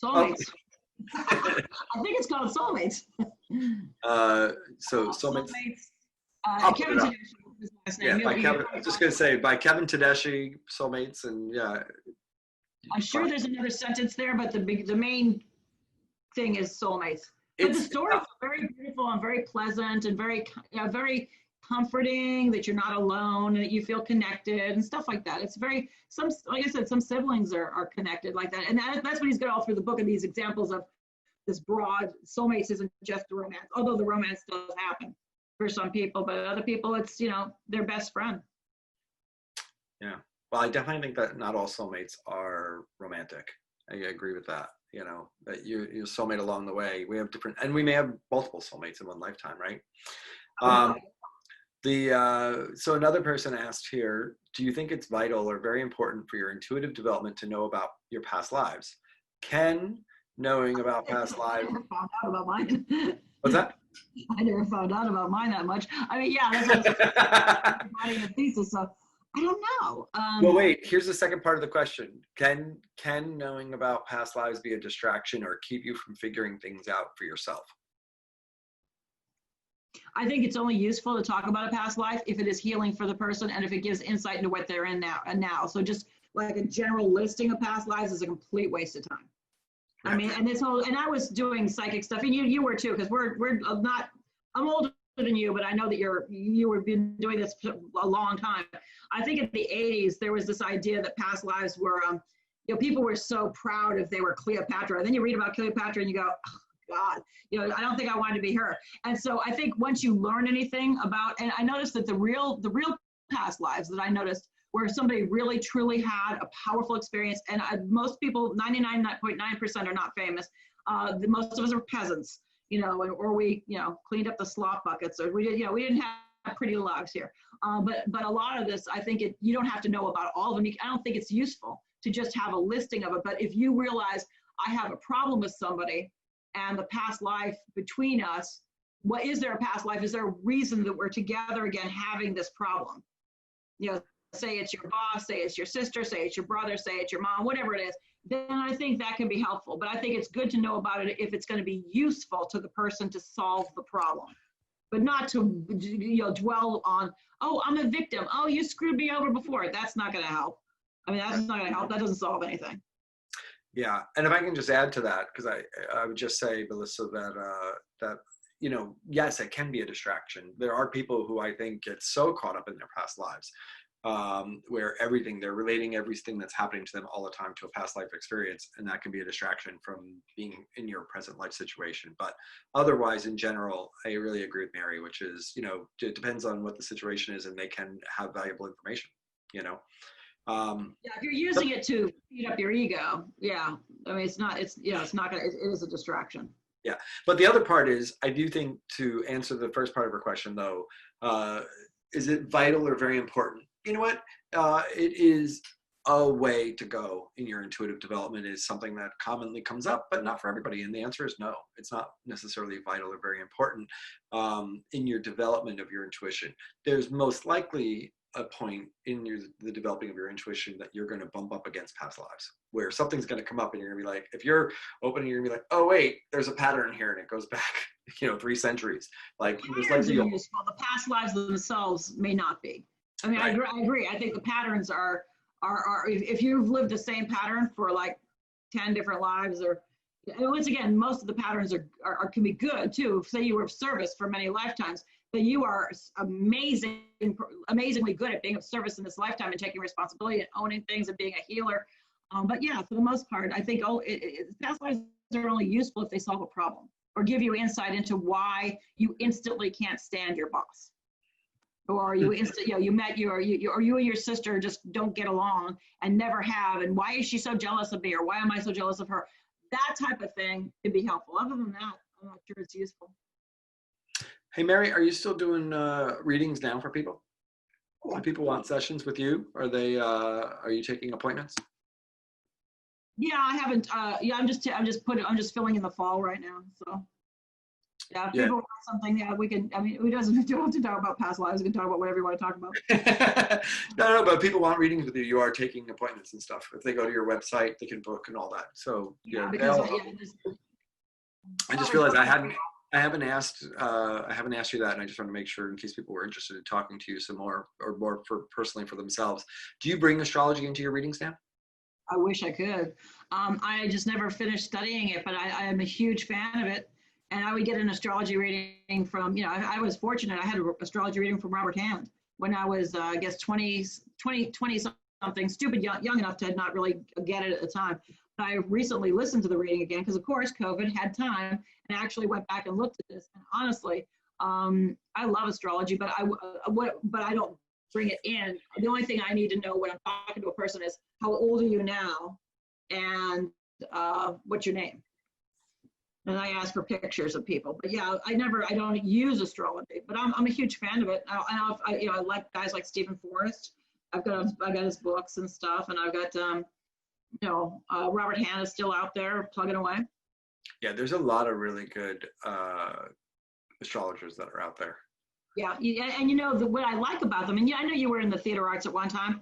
[SPEAKER 2] Soulmates. Oh. I think it's called Soulmates.
[SPEAKER 1] So Soulmates.
[SPEAKER 2] Kevin Tedeschi is his last name.
[SPEAKER 1] Yeah, by Kevin. I was just going to say by Kevin Tedeschi, Soulmates, and yeah.
[SPEAKER 2] I'm sure there's another sentence there, but the main thing is soulmates. But the stories are very beautiful and very pleasant and very comforting, that you're not alone and that you feel connected and stuff like that. It's very, like I said, some siblings are connected like that. And that's what he's got all through the book, of these examples of this broad, soulmates isn't just a romance, although the romance does happen for some people, but other people, it's, you know, their best friend.
[SPEAKER 1] Yeah. Well, I definitely think that not all soulmates are romantic. I agree with that. You know, that you're soulmate along the way. We have different, and we may have multiple soulmates in one lifetime, right? So another person asked here, do you think it's vital or very important for your intuitive development to know about your past lives? Can knowing about past lives?
[SPEAKER 2] I never found out about mine.
[SPEAKER 1] What's that?
[SPEAKER 2] I never found out about mine that much. I mean, yeah, that's what writing a thesis. So I don't know.
[SPEAKER 1] Well, wait, here's the second part of the question. Can knowing about past lives be a distraction or keep you from figuring things out for yourself?
[SPEAKER 2] I think it's only useful to talk about a past life if it is healing for the person and if it gives insight into what they're in now. So just like a general listing of past lives is a complete waste of time. I mean, and I was doing psychic stuff, and you were too, because we're not, I'm older than you, but I know that you were been doing this for a long time. I think in the 80s, there was this idea that past lives were, you know, people were so proud if they were Cleopatra. And then you read about Cleopatra and you go, oh, God, you know, I don't think I wanted to be her. And so I think once you learn anything about, and I noticed that the real past lives that I noticed where somebody really truly had a powerful experience, and most people, 99.9% are not famous. Most of us are peasants, you know, or we, you know, cleaned up the slop buckets, or we didn't have pretty lives here. But a lot of this, I think you don't have to know about all of them. I don't think it's useful to just have a listing of it. But if you realize I have a problem with somebody and the past life between us, what is there a past life? Is there a reason that we're together again having this problem? You know, say it's your boss, say it's your sister, say it's your brother, say it's your mom, whatever it is, then I think that can be helpful. But I think it's good to know about it if it's going to be useful to the person to solve the problem, but not to, you know, dwell on, oh, I'm a victim. Oh, you screwed me over before. That's not going to help. I mean, that's not going to help. That doesn't solve anything.
[SPEAKER 1] Yeah, and if I can just add to that, because I would just say, Melissa, that you know, yes, it can be a distraction. There are people who I think get so caught up in their past lives, where they're relating everything that's happening to them all the time to a past life experience, and that can be a distraction from being in your present life situation. But otherwise, in general, I really agree with Mary, which is, you know, it depends on what the situation is, and they can have valuable information, you know.
[SPEAKER 2] Yeah, if you're using it to feed up your ego, yeah. I mean, it's not gonna, it is a distraction.
[SPEAKER 1] Yeah, but the other part is, I do think, to answer the first part of her question though, is it vital or very important? You know what? It is a way to go in your intuitive development. Is something that commonly comes up, but not for everybody. And the answer is no. It's not necessarily vital or very important in your development of your intuition. There's most likely a point in the developing of your intuition that you're going to bump up against past lives, where something's going to come up and you're going to be like, if you're opening, you're going to be like, oh wait, there's a pattern here and it goes back, you know, 3 centuries. Like,
[SPEAKER 2] patterns are useful. The past lives themselves may not be. I mean, right. I agree. I think the patterns are if you've lived the same pattern for like 10 different lives, or once again, most of the patterns can be good too. Say you were of service for many lifetimes, but you are amazingly good at being of service in this lifetime and taking responsibility and owning things and being a healer. But yeah, for the most part, I think past lives are only useful if they solve a problem or give you insight into why you instantly can't stand your boss, or you met or you and your sister just don't get along and never have, and why is she so jealous of me, or why am I so jealous of her? That type of thing can be helpful. Other than that, I'm not sure it's useful.
[SPEAKER 1] Hey, Mary, are you still doing readings now for people? Do people want sessions with you? Are you taking appointments?
[SPEAKER 2] Yeah, I haven't. Yeah, I'm just filling in the fall right now. So yeah, if people want something, yeah, we can. I mean, we don't have to talk about past lives. We can talk about whatever you want to talk about.
[SPEAKER 1] No, but people want readings with you. You are taking appointments and stuff. If they go to your website, they can book and all that. So yeah, because I just realized I haven't asked you that, and I just want to make sure, in case people were interested in talking to you some more, or more personally for themselves. Do you bring astrology into your readings now?
[SPEAKER 2] I wish I could. I just never finished studying it, but I am a huge fan of it. And I would get an astrology reading from, I was fortunate. I had an astrology reading from Robert Hand when I was, I guess, 20 something, stupid, young enough to not really get it at the time. But I recently listened to the reading again because, of course, COVID, had time, and I actually went back and looked at this. And honestly, I love astrology, but I don't bring it in. The only thing I need to know when I'm talking to a person is, how old are you now, and what's your name? And I ask for pictures of people. But yeah, I don't use astrology, but I'm a huge fan of it. I like guys like Stephen Forrest. I got his books and stuff, and I've got Robert Hand is still out there plugging away.
[SPEAKER 1] Yeah, there's a lot of really good astrologers that are out there.
[SPEAKER 2] Yeah, and what I like about them, and I know you were in the theater arts at one time,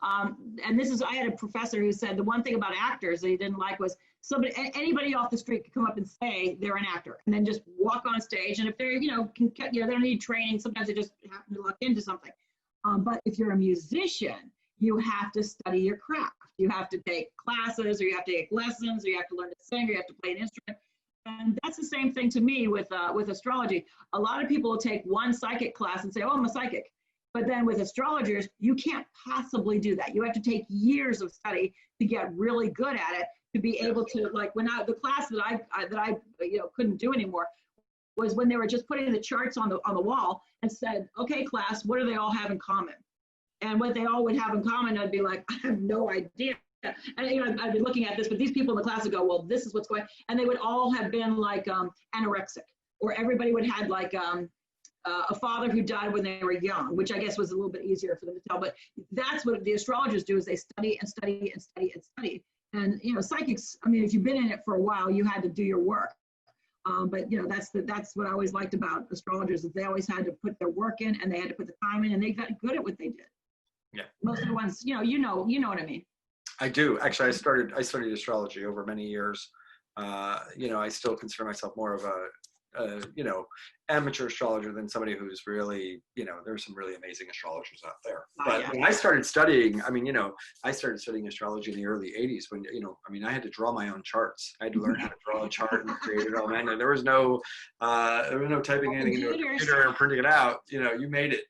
[SPEAKER 2] and I had a professor who said the one thing about actors that he didn't like was anybody off the street could come up and say they're an actor, and then just walk on stage, and if they're they don't need training, sometimes they just happen to luck into something. But if you're a musician, you have to study your craft. You have to take classes, or you have to take lessons, or you have to learn to sing, or you have to play an instrument. And that's the same thing to me with astrology. A lot of people will take one psychic class and say, oh, I'm a psychic. But then with astrologers, you can't possibly do that. You have to take years of study to get really good at it, to be able to, like, the class that I couldn't do anymore was when they were just putting the charts on the wall and said, okay, class, what do they all have in common? And what they all would have in common, I'd be like, I have no idea. And I'd be looking at this, but these people in the class would go, well, this is what's going on. And they would all have been like anorexic, or everybody would have had like a father who died when they were young, which I guess was a little bit easier for them to tell. But that's what the astrologers do, is they study and study and study and study. And, psychics, I mean, if you've been in it for a while, you had to do your work. But, that's what I always liked about astrologers, is they always had to put their work in, and they had to put the time in, and they got good at what they did.
[SPEAKER 1] Yeah.
[SPEAKER 2] Most of the ones, you know what I mean.
[SPEAKER 1] I do. Actually, I studied astrology over many years. I still consider myself more of a amateur astrologer than somebody who's really, there's some really amazing astrologers out there. But when I started studying, I started studying astrology in the early 80s when, I had to draw my own charts. I had to learn how to draw a chart and create it all. Man, there was no typing anything into a computer and printing it out. You made it.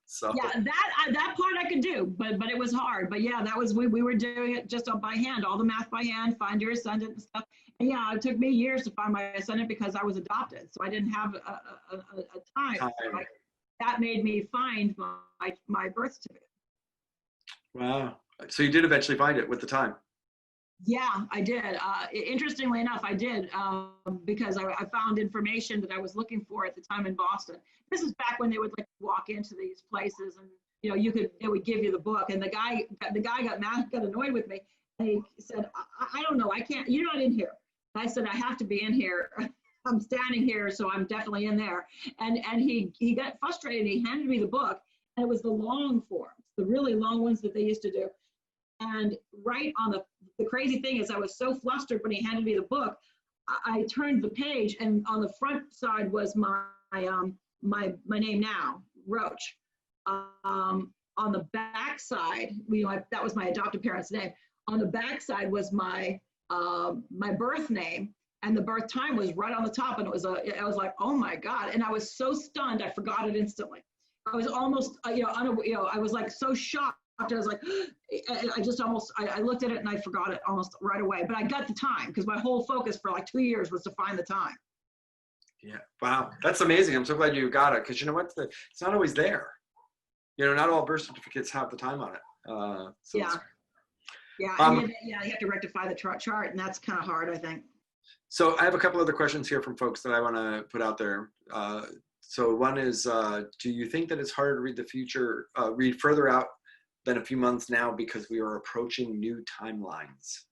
[SPEAKER 1] So
[SPEAKER 2] yeah, that part I could do, but it was hard. But yeah, that was, we were doing it just by hand, all the math by hand, find your ascendant and stuff. And yeah, it took me years to find my ascendant because I was adopted, so I didn't have a time. So that made me find my birth certificate.
[SPEAKER 1] Wow! So you did eventually find it with the time.
[SPEAKER 2] Yeah, I did. Interestingly enough, I did because I found information that I was looking for at the time in Boston. This is back when they would walk into these places and they would give you the book, and the guy got annoyed with me. And he said, I don't know, I can't. You're not in here. I said, I have to be in here. I'm standing here, so I'm definitely in there. And he got frustrated. He handed me the book, and it was the long forms, the really long ones that they used to do. And right on the crazy thing is, I was so flustered when he handed me the book. I turned the page, and on the front side was my name now, Roach. On the back side, that was my adopted parents' name. On the back side was my birth name, and the birth time was right on the top, and I was like, oh my God. And I was so stunned, I forgot it instantly. I was almost, I was like so shocked. I was like, I looked at it and I forgot it almost right away, but I got the time because my whole focus for 2 years was to find the time.
[SPEAKER 1] Yeah. Wow. That's amazing. I'm so glad you got it. Cause you know what? It's not always there. Not all birth certificates have the time on it. So
[SPEAKER 2] yeah. Yeah. You have to rectify the chart, and that's kind of hard, I think.
[SPEAKER 1] So I have a couple other questions here from folks that I want to put out there. So one is, do you think that it's harder to read the future, read further out than a few months now because we are approaching new timelines?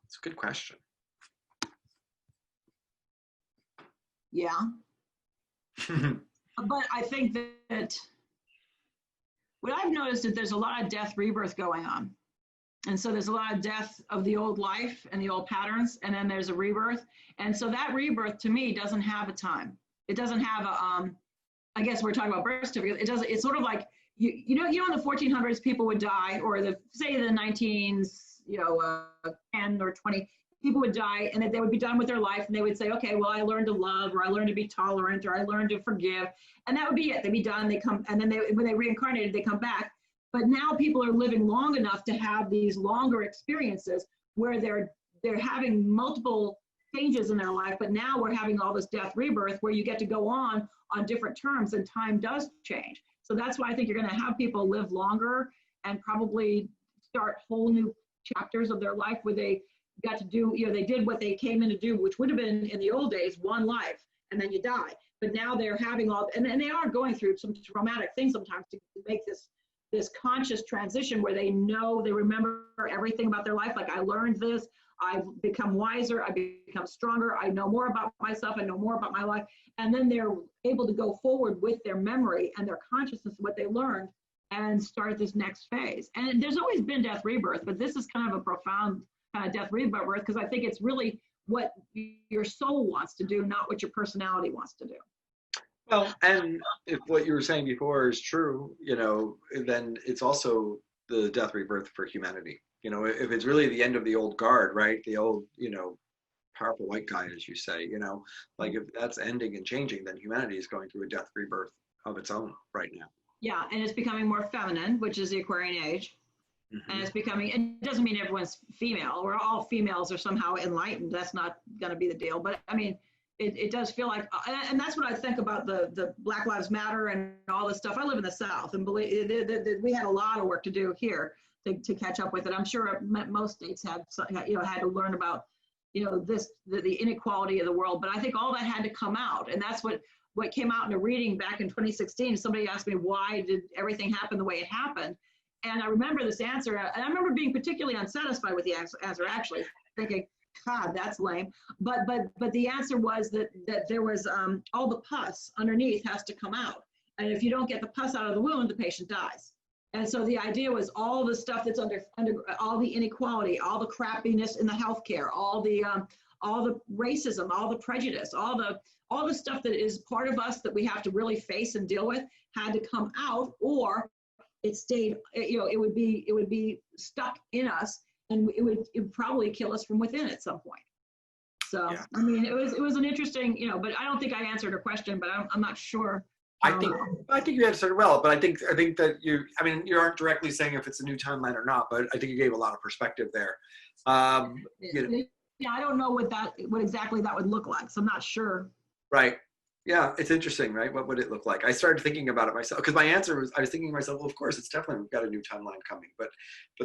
[SPEAKER 1] It's a good question.
[SPEAKER 2] Yeah. But I think that what I've noticed is there's a lot of death rebirth going on. And so there's a lot of death of the old life and the old patterns, and then there's a rebirth. And so that rebirth to me doesn't have a time. It doesn't have a, I guess we're talking about birth certificate. It's sort of like, in the 1400s, people would die, or say the 19s, 10 or 20, people would die, and they would be done with their life, and they would say, okay, well, I learned to love, or I learned to be tolerant, or I learned to forgive, and that would be it. They'd be done, they come, and then when they reincarnated, they come back. But now people are living long enough to have these longer experiences where they're having multiple changes in their life, but now we're having all this death rebirth where you get to go on different terms, and time does change. So that's why I think you're going to have people live longer and probably start whole new chapters of their life where they got to do, they did what they came in to do, which would have been in the old days, one life, and then you die. But now they're having and they are going through some traumatic things sometimes to make this conscious transition where they remember everything about their life. Like, I learned this, I've become wiser, I've become stronger, I know more about myself, I know more about my life. And then they're able to go forward with their memory and their consciousness of what they learned and start this next phase. And there's always been death rebirth, but this is kind of a profound kind of death rebirth, because I think it's really what your soul wants to do, not what your personality wants to do.
[SPEAKER 1] Well, and if what you were saying before is true, then it's also the death rebirth for humanity. If it's really the end of the old guard, right? The old, powerful white guy, as you say, if that's ending and changing, then humanity is going through a death rebirth of its own right now.
[SPEAKER 2] Yeah, and it's becoming more feminine, which is the Aquarian age. Mm-hmm. And it doesn't mean everyone's female, or all females are somehow enlightened. That's not going to be the deal. But I mean, it does feel like, and that's what I think about the Black Lives Matter and all this stuff. I live in the South, and believe we had a lot of work to do here to catch up with it. I'm sure most states had to learn about, the inequality of the world. But I think all that had to come out, and that's what came out in a reading back in 2016. Somebody asked me, why did everything happen the way it happened? And I remember this answer, and I remember being particularly unsatisfied with the answer, actually, thinking, God, that's lame. But the answer was that there was all the pus underneath has to come out. And if you don't get the pus out of the wound, the patient dies. And so the idea was all the stuff that's under all the inequality, all the crappiness in the healthcare, all the racism, all the prejudice, all the stuff that is part of us that we have to really face and deal with had to come out, or it stayed, it would be stuck in us, and it would probably kill us from within at some point. So, yeah. I mean, it was an interesting, but I don't think I answered her question, but I'm not sure.
[SPEAKER 1] I think you answered it well, but I think that you aren't directly saying if it's a new timeline or not, but I think you gave a lot of perspective there.
[SPEAKER 2] Yeah, I don't know what exactly that would look like, so I'm not sure.
[SPEAKER 1] Right. Yeah, it's interesting, right? What would it look like? I started thinking about it myself, because my answer was, I was thinking to myself, well, of course, it's definitely, we've got a new timeline coming. But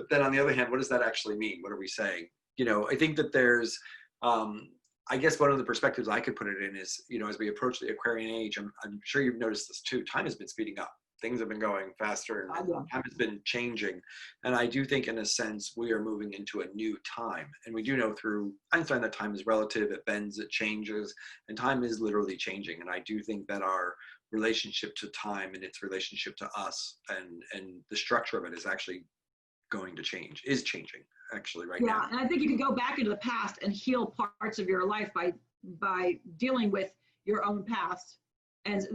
[SPEAKER 1] then on the other hand, what does that actually mean? What are we saying? I think that there's, I guess one of the perspectives I could put it in is, as we approach the Aquarian age, I'm sure you've noticed this too, time has been speeding up. Things have been going faster and time has been changing. And I do think in a sense, we are moving into a new time. And we do know through Einstein that time is relative, it bends, it changes, and time is literally changing. And I do think that our relationship to time and its relationship to us and the structure of it is actually going to change, is changing actually right now.
[SPEAKER 2] Yeah, and I think you can go back into the past and heal parts of your life by dealing with your own past. And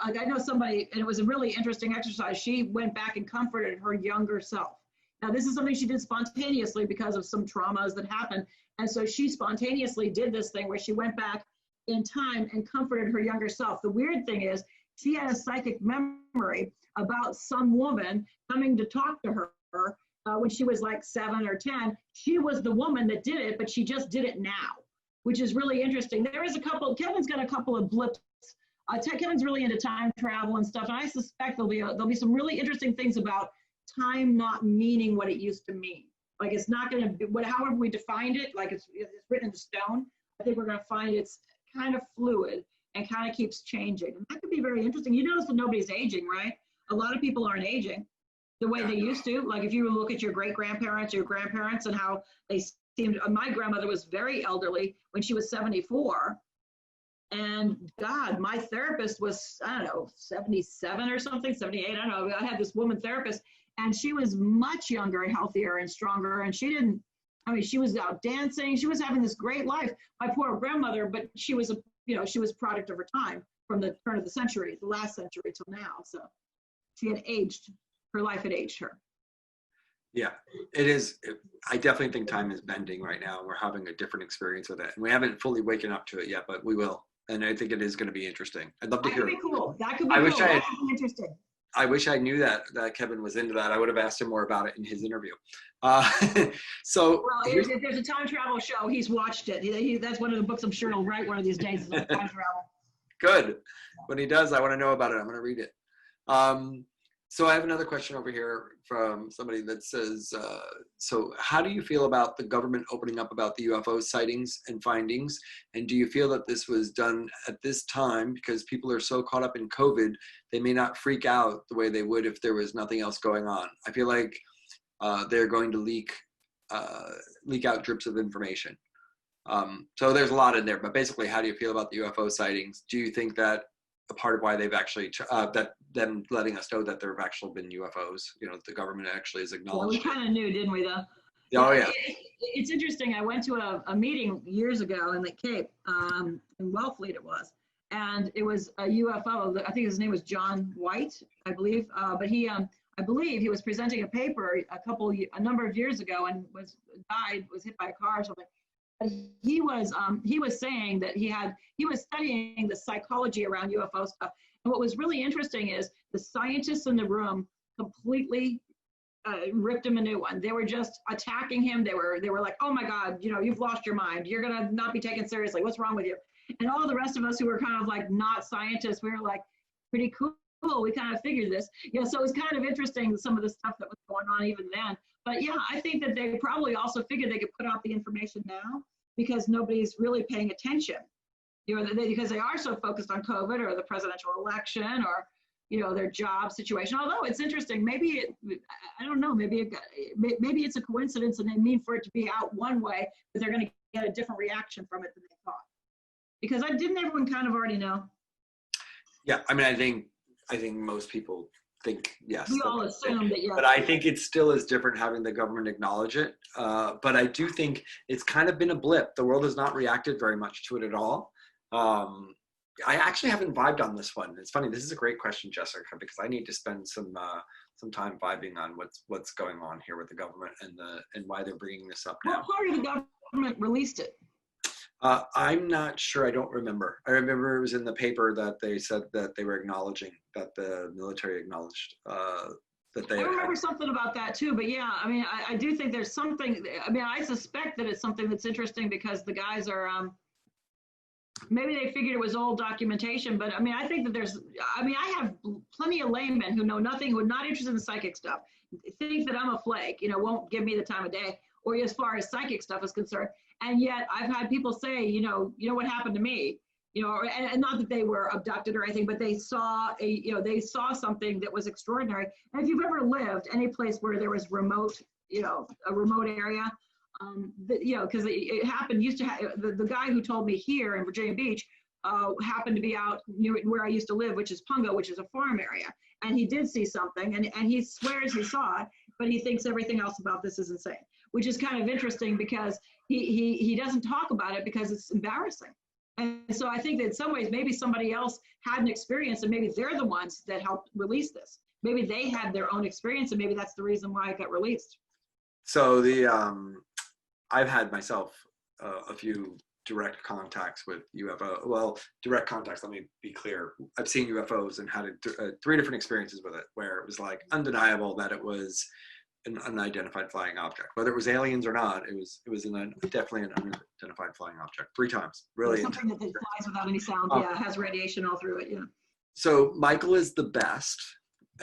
[SPEAKER 2] I know somebody, and it was a really interesting exercise. She went back and comforted her younger self. Now, this is something she did spontaneously because of some traumas that happened. And so she spontaneously did this thing where she went back in time and comforted her younger self. The weird thing is, she had a psychic memory about some woman coming to talk to her when she was like 7 or 10. She was the woman that did it, but she just did it now, which is really interesting. There is Kevin's got a couple of blips. Kevin's really into time travel and stuff, and I suspect there'll be some really interesting things about time not meaning what it used to mean. Like, it's not going to be, however we defined it, like it's written in stone. I think we're going to find it's kind of fluid and kind of keeps changing. And that could be very interesting. You notice that nobody's aging, right? A lot of people aren't aging the way they used to. Like, if you look at your great-grandparents, your grandparents, and how they seemed, my grandmother was very elderly when she was 74. And God, my therapist was, I don't know, 77 or something, 78, I don't know. I had this woman therapist, and she was much younger and healthier and stronger. And she was out dancing. She was having this great life. My poor grandmother, but she was she was product of her time from the turn of the century, the last century till now. So she had aged, her life had aged her.
[SPEAKER 1] Yeah, it is. I definitely think time is bending right now. We're having a different experience with it. And we haven't fully waken up to it yet, but we will. And I think it is going to be interesting. I'd love to hear it.
[SPEAKER 2] That could be cool. That could be cool. That could be interesting.
[SPEAKER 1] I wish I knew that Kevin was into that. I would have asked him more about it in his interview. So,
[SPEAKER 2] well, if there's a time travel show, he's watched it. That's one of the books I'm sure he'll write one of these days, is on time travel.
[SPEAKER 1] Good. When he does, I want to know about it. I'm going to read it. So I have another question over here from somebody that says, so how do you feel about the government opening up about the UFO sightings and findings? And do you feel that this was done at this time because people are so caught up in COVID, they may not freak out the way they would if there was nothing else going on? I feel like they're going to leak out drips of information. So there's a lot in there, but basically, how do you feel about the UFO sightings? Do you think that a part of why they've actually, that them letting us know that there have actually been UFOs, the government actually has acknowledged.
[SPEAKER 2] Well, we kind of knew, didn't we, though?
[SPEAKER 1] Oh, yeah.
[SPEAKER 2] It's interesting. I went to a meeting years ago in the Cape, in Wellfleet it was, and it was a UFO. I think his name was John White, I believe, but he, I believe he was presenting a paper a number of years ago and was hit by a car or something. He was saying that he was studying the psychology around UFO stuff. And what was really interesting is the scientists in the room completely ripped him a new one. They were just attacking him. They were like, oh my God, you've lost your mind. You're going to not be taken seriously. What's wrong with you? And all the rest of us who were kind of like not scientists, we were like, pretty cool. We kind of figured this. So it was kind of interesting, some of the stuff that was going on even then. But yeah, I think that they probably also figured they could put out the information now because nobody's really paying attention. Because they are so focused on COVID or the presidential election or their job situation. Although it's interesting, maybe I don't know, maybe it's a coincidence and they mean for it to be out one way, but they're going to get a different reaction from it than they thought. Because didn't everyone kind of already know?
[SPEAKER 1] Yeah, I mean, I think most people think yes.
[SPEAKER 2] We all assume that yes.
[SPEAKER 1] But I think it still is different having the government acknowledge it. But I do think it's kind of been a blip. The world has not reacted very much to it at all. I actually haven't vibed on this one. It's funny. This is a great question, Jessica, because I need to spend some time vibing on what's going on here with the government and why they're bringing this up now.
[SPEAKER 2] What part of the government released it?
[SPEAKER 1] I'm not sure. I don't remember. I remember it was in the paper that they said that they were acknowledging, that the military acknowledged that they.
[SPEAKER 2] I remember something about that too. But yeah, I mean, I do think there's something. I mean, I suspect that it's something that's interesting because the guys are. Maybe they figured it was old documentation, but I mean, I think that I have plenty of laymen who know nothing, who are not interested in psychic stuff, think that I'm a flake, won't give me the time of day, or as far as psychic stuff is concerned. And yet I've had people say, what happened to me, and not that they were abducted or anything, but they saw they saw something that was extraordinary. And if you've ever lived any place where there was remote, a remote area, because it happened, the guy who told me here in Virginia Beach happened to be out near where I used to live, which is Pungo, which is a farm area. And he did see something, and he swears he saw it, but he thinks everything else about this is insane, which is kind of interesting because he doesn't talk about it because it's embarrassing. And so I think that in some ways, maybe somebody else had an experience and maybe they're the ones that helped release this. Maybe they had their own experience and maybe that's the reason why it got released.
[SPEAKER 1] So I've had myself a few direct contacts with UFO. Well, direct contacts, let me be clear. I've seen UFOs and had 3 different experiences with it where it was like undeniable that it was an unidentified flying object. Whether it was aliens or not, it was definitely an unidentified flying object 3 times. Really.
[SPEAKER 2] Something that flies without any sound, has radiation all through it, yeah.
[SPEAKER 1] So Michael is the best,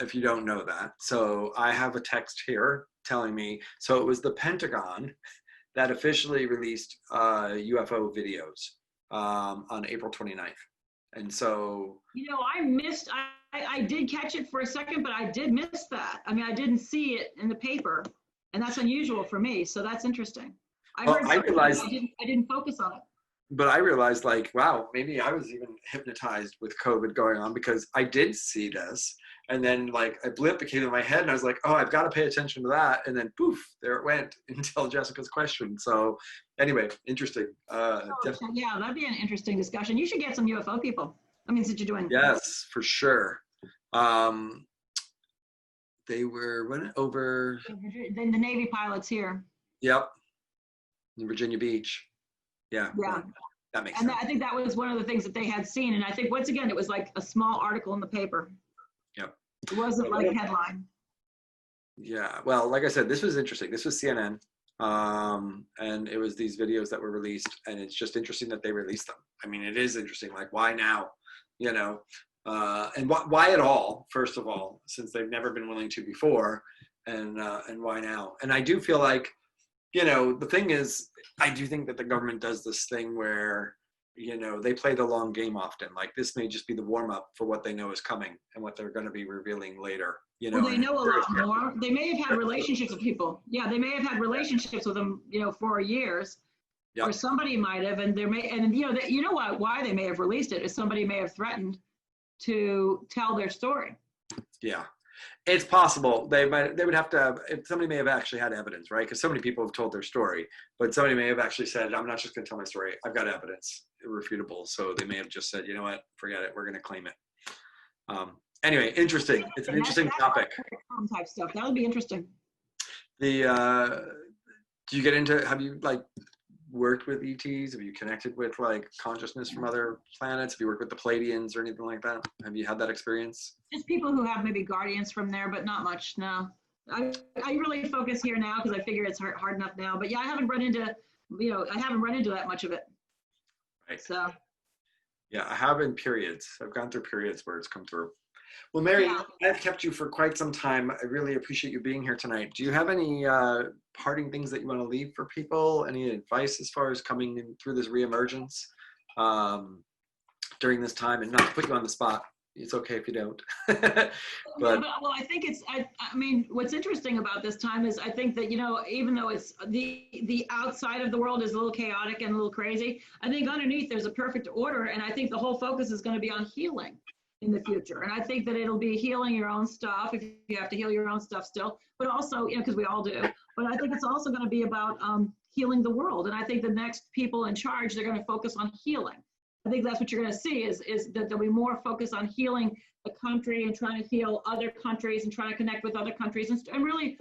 [SPEAKER 1] if you don't know that. So I have a text here telling me, so it was the Pentagon that officially released UFO videos on April 29th. And so... I did catch it for a second, but I did miss that. I mean, I didn't see it in the paper, and that's unusual for me, so that's interesting. I realized I didn't focus on it. But I realized, like, wow, maybe I was even hypnotized with COVID going on because I did see this. And then, like, a blip came in my head, and I was like, oh, I've got to pay attention to that. And then, poof, there it went until Jessica's question. So, anyway, interesting.
[SPEAKER 2] Yeah, that'd be an interesting discussion. You should get some UFO people. I mean, since you're doing.
[SPEAKER 1] Yes, for sure. They went over.
[SPEAKER 2] Then the Navy pilots here.
[SPEAKER 1] Yep. In Virginia Beach. Yeah.
[SPEAKER 2] Yeah.
[SPEAKER 1] That makes sense.
[SPEAKER 2] I think that was one of the things that they had seen. And I think, once again, it was like a small article in the paper.
[SPEAKER 1] Yep.
[SPEAKER 2] It wasn't like a headline.
[SPEAKER 1] Yeah. Well, like I said, this was interesting. This was CNN. And it was these videos that were released. And it's just interesting that they released them. I mean, it is interesting. Like, why now? And why at all, first of all, since they've never been willing to before, and why now? And I do feel like, the thing is, I do think that the government does this thing where, they play the long game often. Like, this may just be the warm up for what they know is coming and what they're going to be revealing later.
[SPEAKER 2] Well, they know a lot more. They may have had relationships with people. Yeah, they may have had relationships with them, for years. Yep. Or somebody might have, and why they may have released it is somebody may have threatened to tell their story.
[SPEAKER 1] Yeah, it's possible they would have to if somebody may have actually had evidence, right? Because so many people have told their story, but somebody may have actually said, I'm not just going to tell my story, I've got evidence, irrefutable. So they may have just said, you know what, forget it, we're going to claim it. Anyway, interesting. It's an interesting topic.
[SPEAKER 2] Type stuff. That would be interesting.
[SPEAKER 1] Do you get into, have you worked with ETs? Have you connected with consciousness from other planets? Have you worked with the Pleiadians or anything like that? Have you had that experience?
[SPEAKER 2] Just people who have maybe guardians from there, but not much, no. I really focus here now because I figure it's hard enough now. But yeah, I haven't run into that much of it.
[SPEAKER 1] Right.
[SPEAKER 2] So.
[SPEAKER 1] Yeah, I have in periods. I've gone through periods where it's come through. Well, Mary, I've kept you for quite some time. I really appreciate you being here tonight. Do you have any parting things that you want to leave for people? Any advice as far as coming in through this reemergence during this time? And not to put you on the spot, it's okay if you don't.
[SPEAKER 2] Well, I think I mean, what's interesting about this time is I think that, even though it's the outside of the world is a little chaotic and a little crazy, I think underneath there's a perfect order. And I think the whole focus is going to be on healing in the future. And I think that it'll be healing your own stuff if you have to heal your own stuff still, but also, because we all do. But I think it's also going to be about healing the world. And I think the next people in charge, they're going to focus on healing. I think that's what you're going to see is that there'll be more focus on healing the country and trying to heal other countries and trying to connect with other countries and really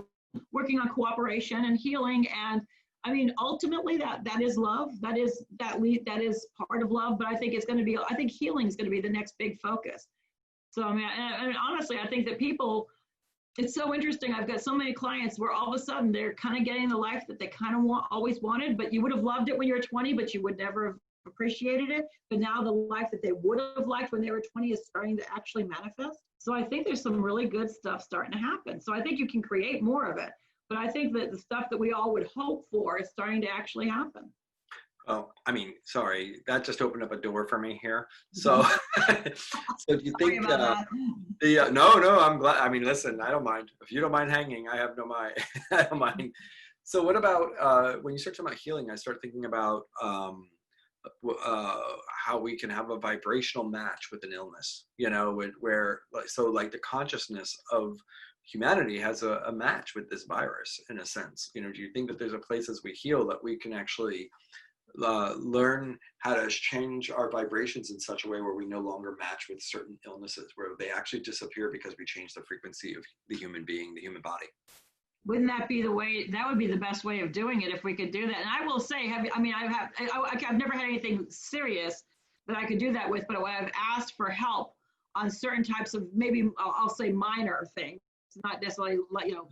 [SPEAKER 2] working on cooperation and healing. And I mean, ultimately that is love. That is part of love. But I think I think healing is going to be the next big focus. So I mean, honestly, I think that people, it's so interesting. I've got so many clients where all of a sudden they're kind of getting the life that they kind of always wanted, but you would have loved it when you were 20, but you would never have appreciated it. But now the life that they would have liked when they were 20 is starting to actually manifest. So I think there's some really good stuff starting to happen. So I think you can create more of it. But I think that the stuff that we all would hope for is starting to actually happen.
[SPEAKER 1] Oh, I mean, sorry, that just opened up a door for me here. So, so do you think, no, I'm glad. I mean, listen, I don't mind. If you don't mind hanging, I have no mind. I don't mind. So what about, when you start talking about healing, I start thinking about how we can have a vibrational match with an illness, where like the consciousness of humanity has a match with this virus in a sense. Do you think that there's a place as we heal that we can actually learn how to change our vibrations in such a way where we no longer match with certain illnesses, where they actually disappear because we change the frequency of the human being, the human body?
[SPEAKER 2] Wouldn't that be the way? That would be the best way of doing it if we could do that. And I will say, I've never had anything serious that I could do that with, but I've asked for help on certain types of, maybe I'll say minor things, not necessarily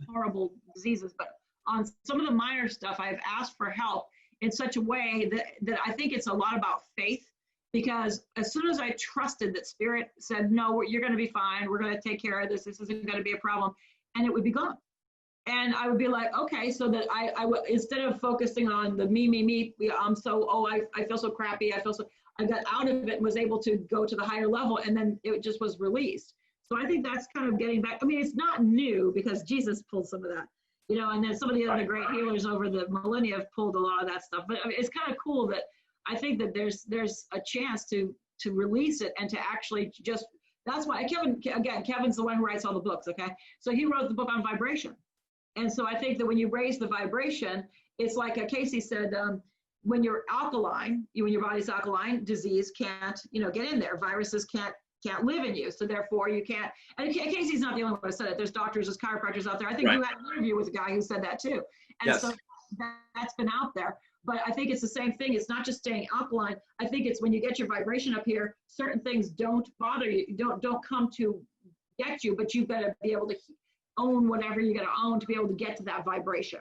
[SPEAKER 2] horrible diseases, but on some of the minor stuff, I've asked for help in such a way that I think it's a lot about faith, because as soon as I trusted that Spirit said, no, you're going to be fine, we're going to take care of this, this isn't going to be a problem, and it would be gone. And I would be like, okay, so that I would, instead of focusing on the me, I feel so crappy, I got out of it and was able to go to the higher level, and then it just was released. So I think that's kind of getting back. I mean, it's not new because Jesus pulled some of that, and then some of the other great healers over the millennia have pulled a lot of that stuff. But I mean, it's kind of cool that I think that there's a chance to release it and to actually just, that's why Kevin's the one who writes all the books, okay? So he wrote the book on vibration. And so I think that when you raise the vibration, it's like Casey said, when you're alkaline, when your body's alkaline, disease can't, get in there. Viruses can't live in you. So therefore you can't, and Casey's not the only one who said it. There's doctors, there's chiropractors out there. I think you had an interview with a guy who said that too. And so that's been out there. But I think it's the same thing. It's not just staying alkaline. I think it's when you get your vibration up here, certain things don't bother you, don't come to get you, but you've got to be able to own whatever you got to own to be able to get to that vibration.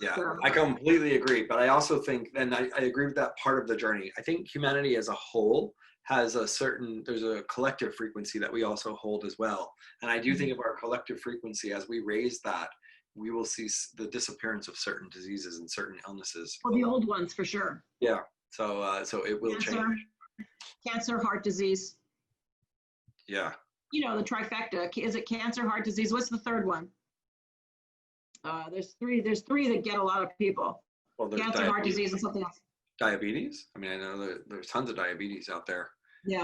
[SPEAKER 1] Yeah, so I completely agree. But I also think, and I agree with that part of the journey. I think humanity as a whole has there's a collective frequency that we also hold as well. And I do think of our collective frequency, as we raise that, we will see the disappearance of certain diseases and certain illnesses.
[SPEAKER 2] Well, the old ones for sure.
[SPEAKER 1] Yeah. So it will change.
[SPEAKER 2] Cancer, heart disease.
[SPEAKER 1] Yeah.
[SPEAKER 2] The trifecta. Is it cancer, heart disease? What's the third one? There's three that get a lot of people. Well, there's cancer, heart disease, and something else.
[SPEAKER 1] Diabetes. I mean, I know that there's tons of diabetes out there.
[SPEAKER 2] Yeah.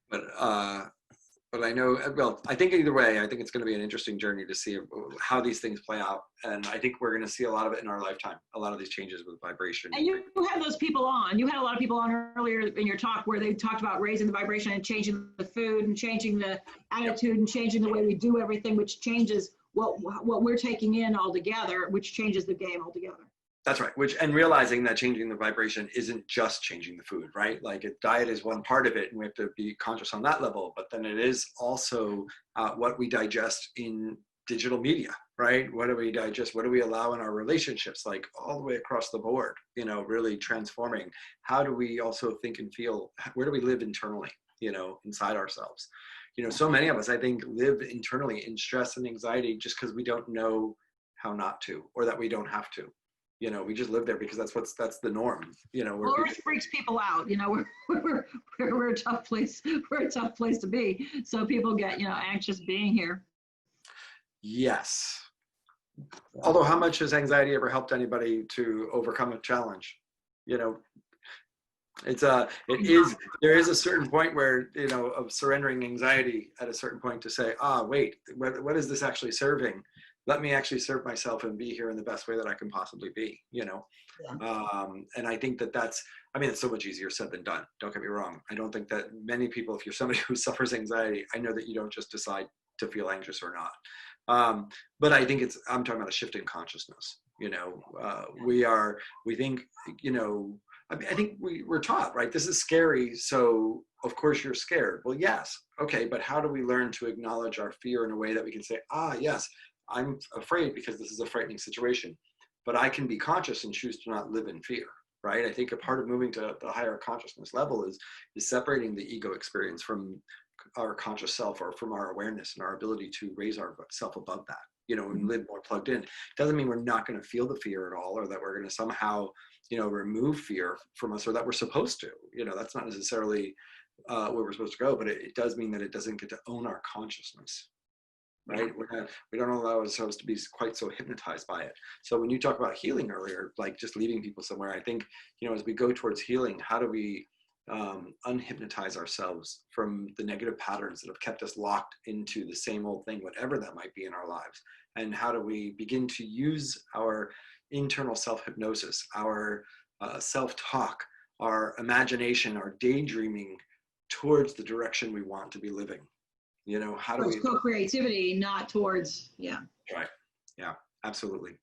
[SPEAKER 1] But I know, well, I think either way, I think it's going to be an interesting journey to see how these things play out. And I think we're going to see a lot of it in our lifetime, a lot of these changes with vibration.
[SPEAKER 2] And you had those people on. You had a lot of people on earlier in your talk where they talked about raising the vibration and changing the food and changing the attitude and changing the way we do everything, which changes what we're taking in altogether, which changes the game altogether.
[SPEAKER 1] That's right. And realizing that changing the vibration isn't just changing the food, right? Like diet is one part of it, and we have to be conscious on that level. But then it is also what we digest in digital media, right? What do we digest? What do we allow in our relationships? Like all the way across the board, really transforming. How do we also think and feel? Where do we live internally, inside ourselves? So many of us, I think, live internally in stress and anxiety just because we don't know how not to, or that we don't have to. You know, we just live there because that's the norm. You know,
[SPEAKER 2] Well, Earth freaks people out. You know, we're a tough place. We're a tough place to be. So people get, you know, anxious being here.
[SPEAKER 1] Yes. Although, how much has anxiety ever helped anybody to overcome a challenge? You know, there is a certain point where, you know, of surrendering anxiety at a certain point to say, wait, what is this actually serving? Let me actually serve myself and be here in the best way that I can possibly be, you know? Yeah. And I think it's so much easier said than done. Don't get me wrong. I don't think that many people, if you're somebody who suffers anxiety, I know that you don't just decide to feel anxious or not. But I think I'm talking about a shift in consciousness. You know, we think, you know, I think we're taught, right? This is scary, so of course you're scared. Well, yes, okay, but how do we learn to acknowledge our fear in a way that we can say, yes, I'm afraid because this is a frightening situation, but I can be conscious and choose to not live in fear, right? I think a part of moving to the higher consciousness level is separating the ego experience from our conscious self, or from our awareness and our ability to raise ourself above that, you know, and live more plugged in. Doesn't mean we're not going to feel the fear at all, or that we're going to somehow, you know, remove fear from us, or that we're supposed to. You know, that's not necessarily where we're supposed to go, but it does mean that it doesn't get to own our consciousness. Right? We don't allow ourselves to be quite so hypnotized by it. So when you talk about healing earlier, like just leaving people somewhere, I think, you know, as we go towards healing, how do we unhypnotize ourselves from the negative patterns that have kept us locked into the same old thing, whatever that might be in our lives? And how do we begin to use our internal self-hypnosis, our self-talk, our imagination, our daydreaming towards the direction we want to be living? You know, how do we
[SPEAKER 2] co-creativity, not towards,
[SPEAKER 1] Right. Yeah, absolutely.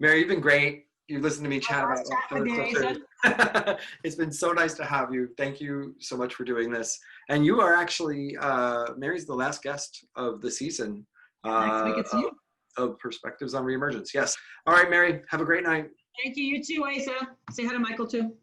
[SPEAKER 1] Mary, you've been great. You listened to me chat about stuff. It's been so nice to have you. Thank you so much for doing this. And you are actually, Mary's the last guest of the season of Perspectives on Reemergence. Yes. All right, Mary, have a great night.
[SPEAKER 2] Thank you. You too, Asa. Say hi to Michael too.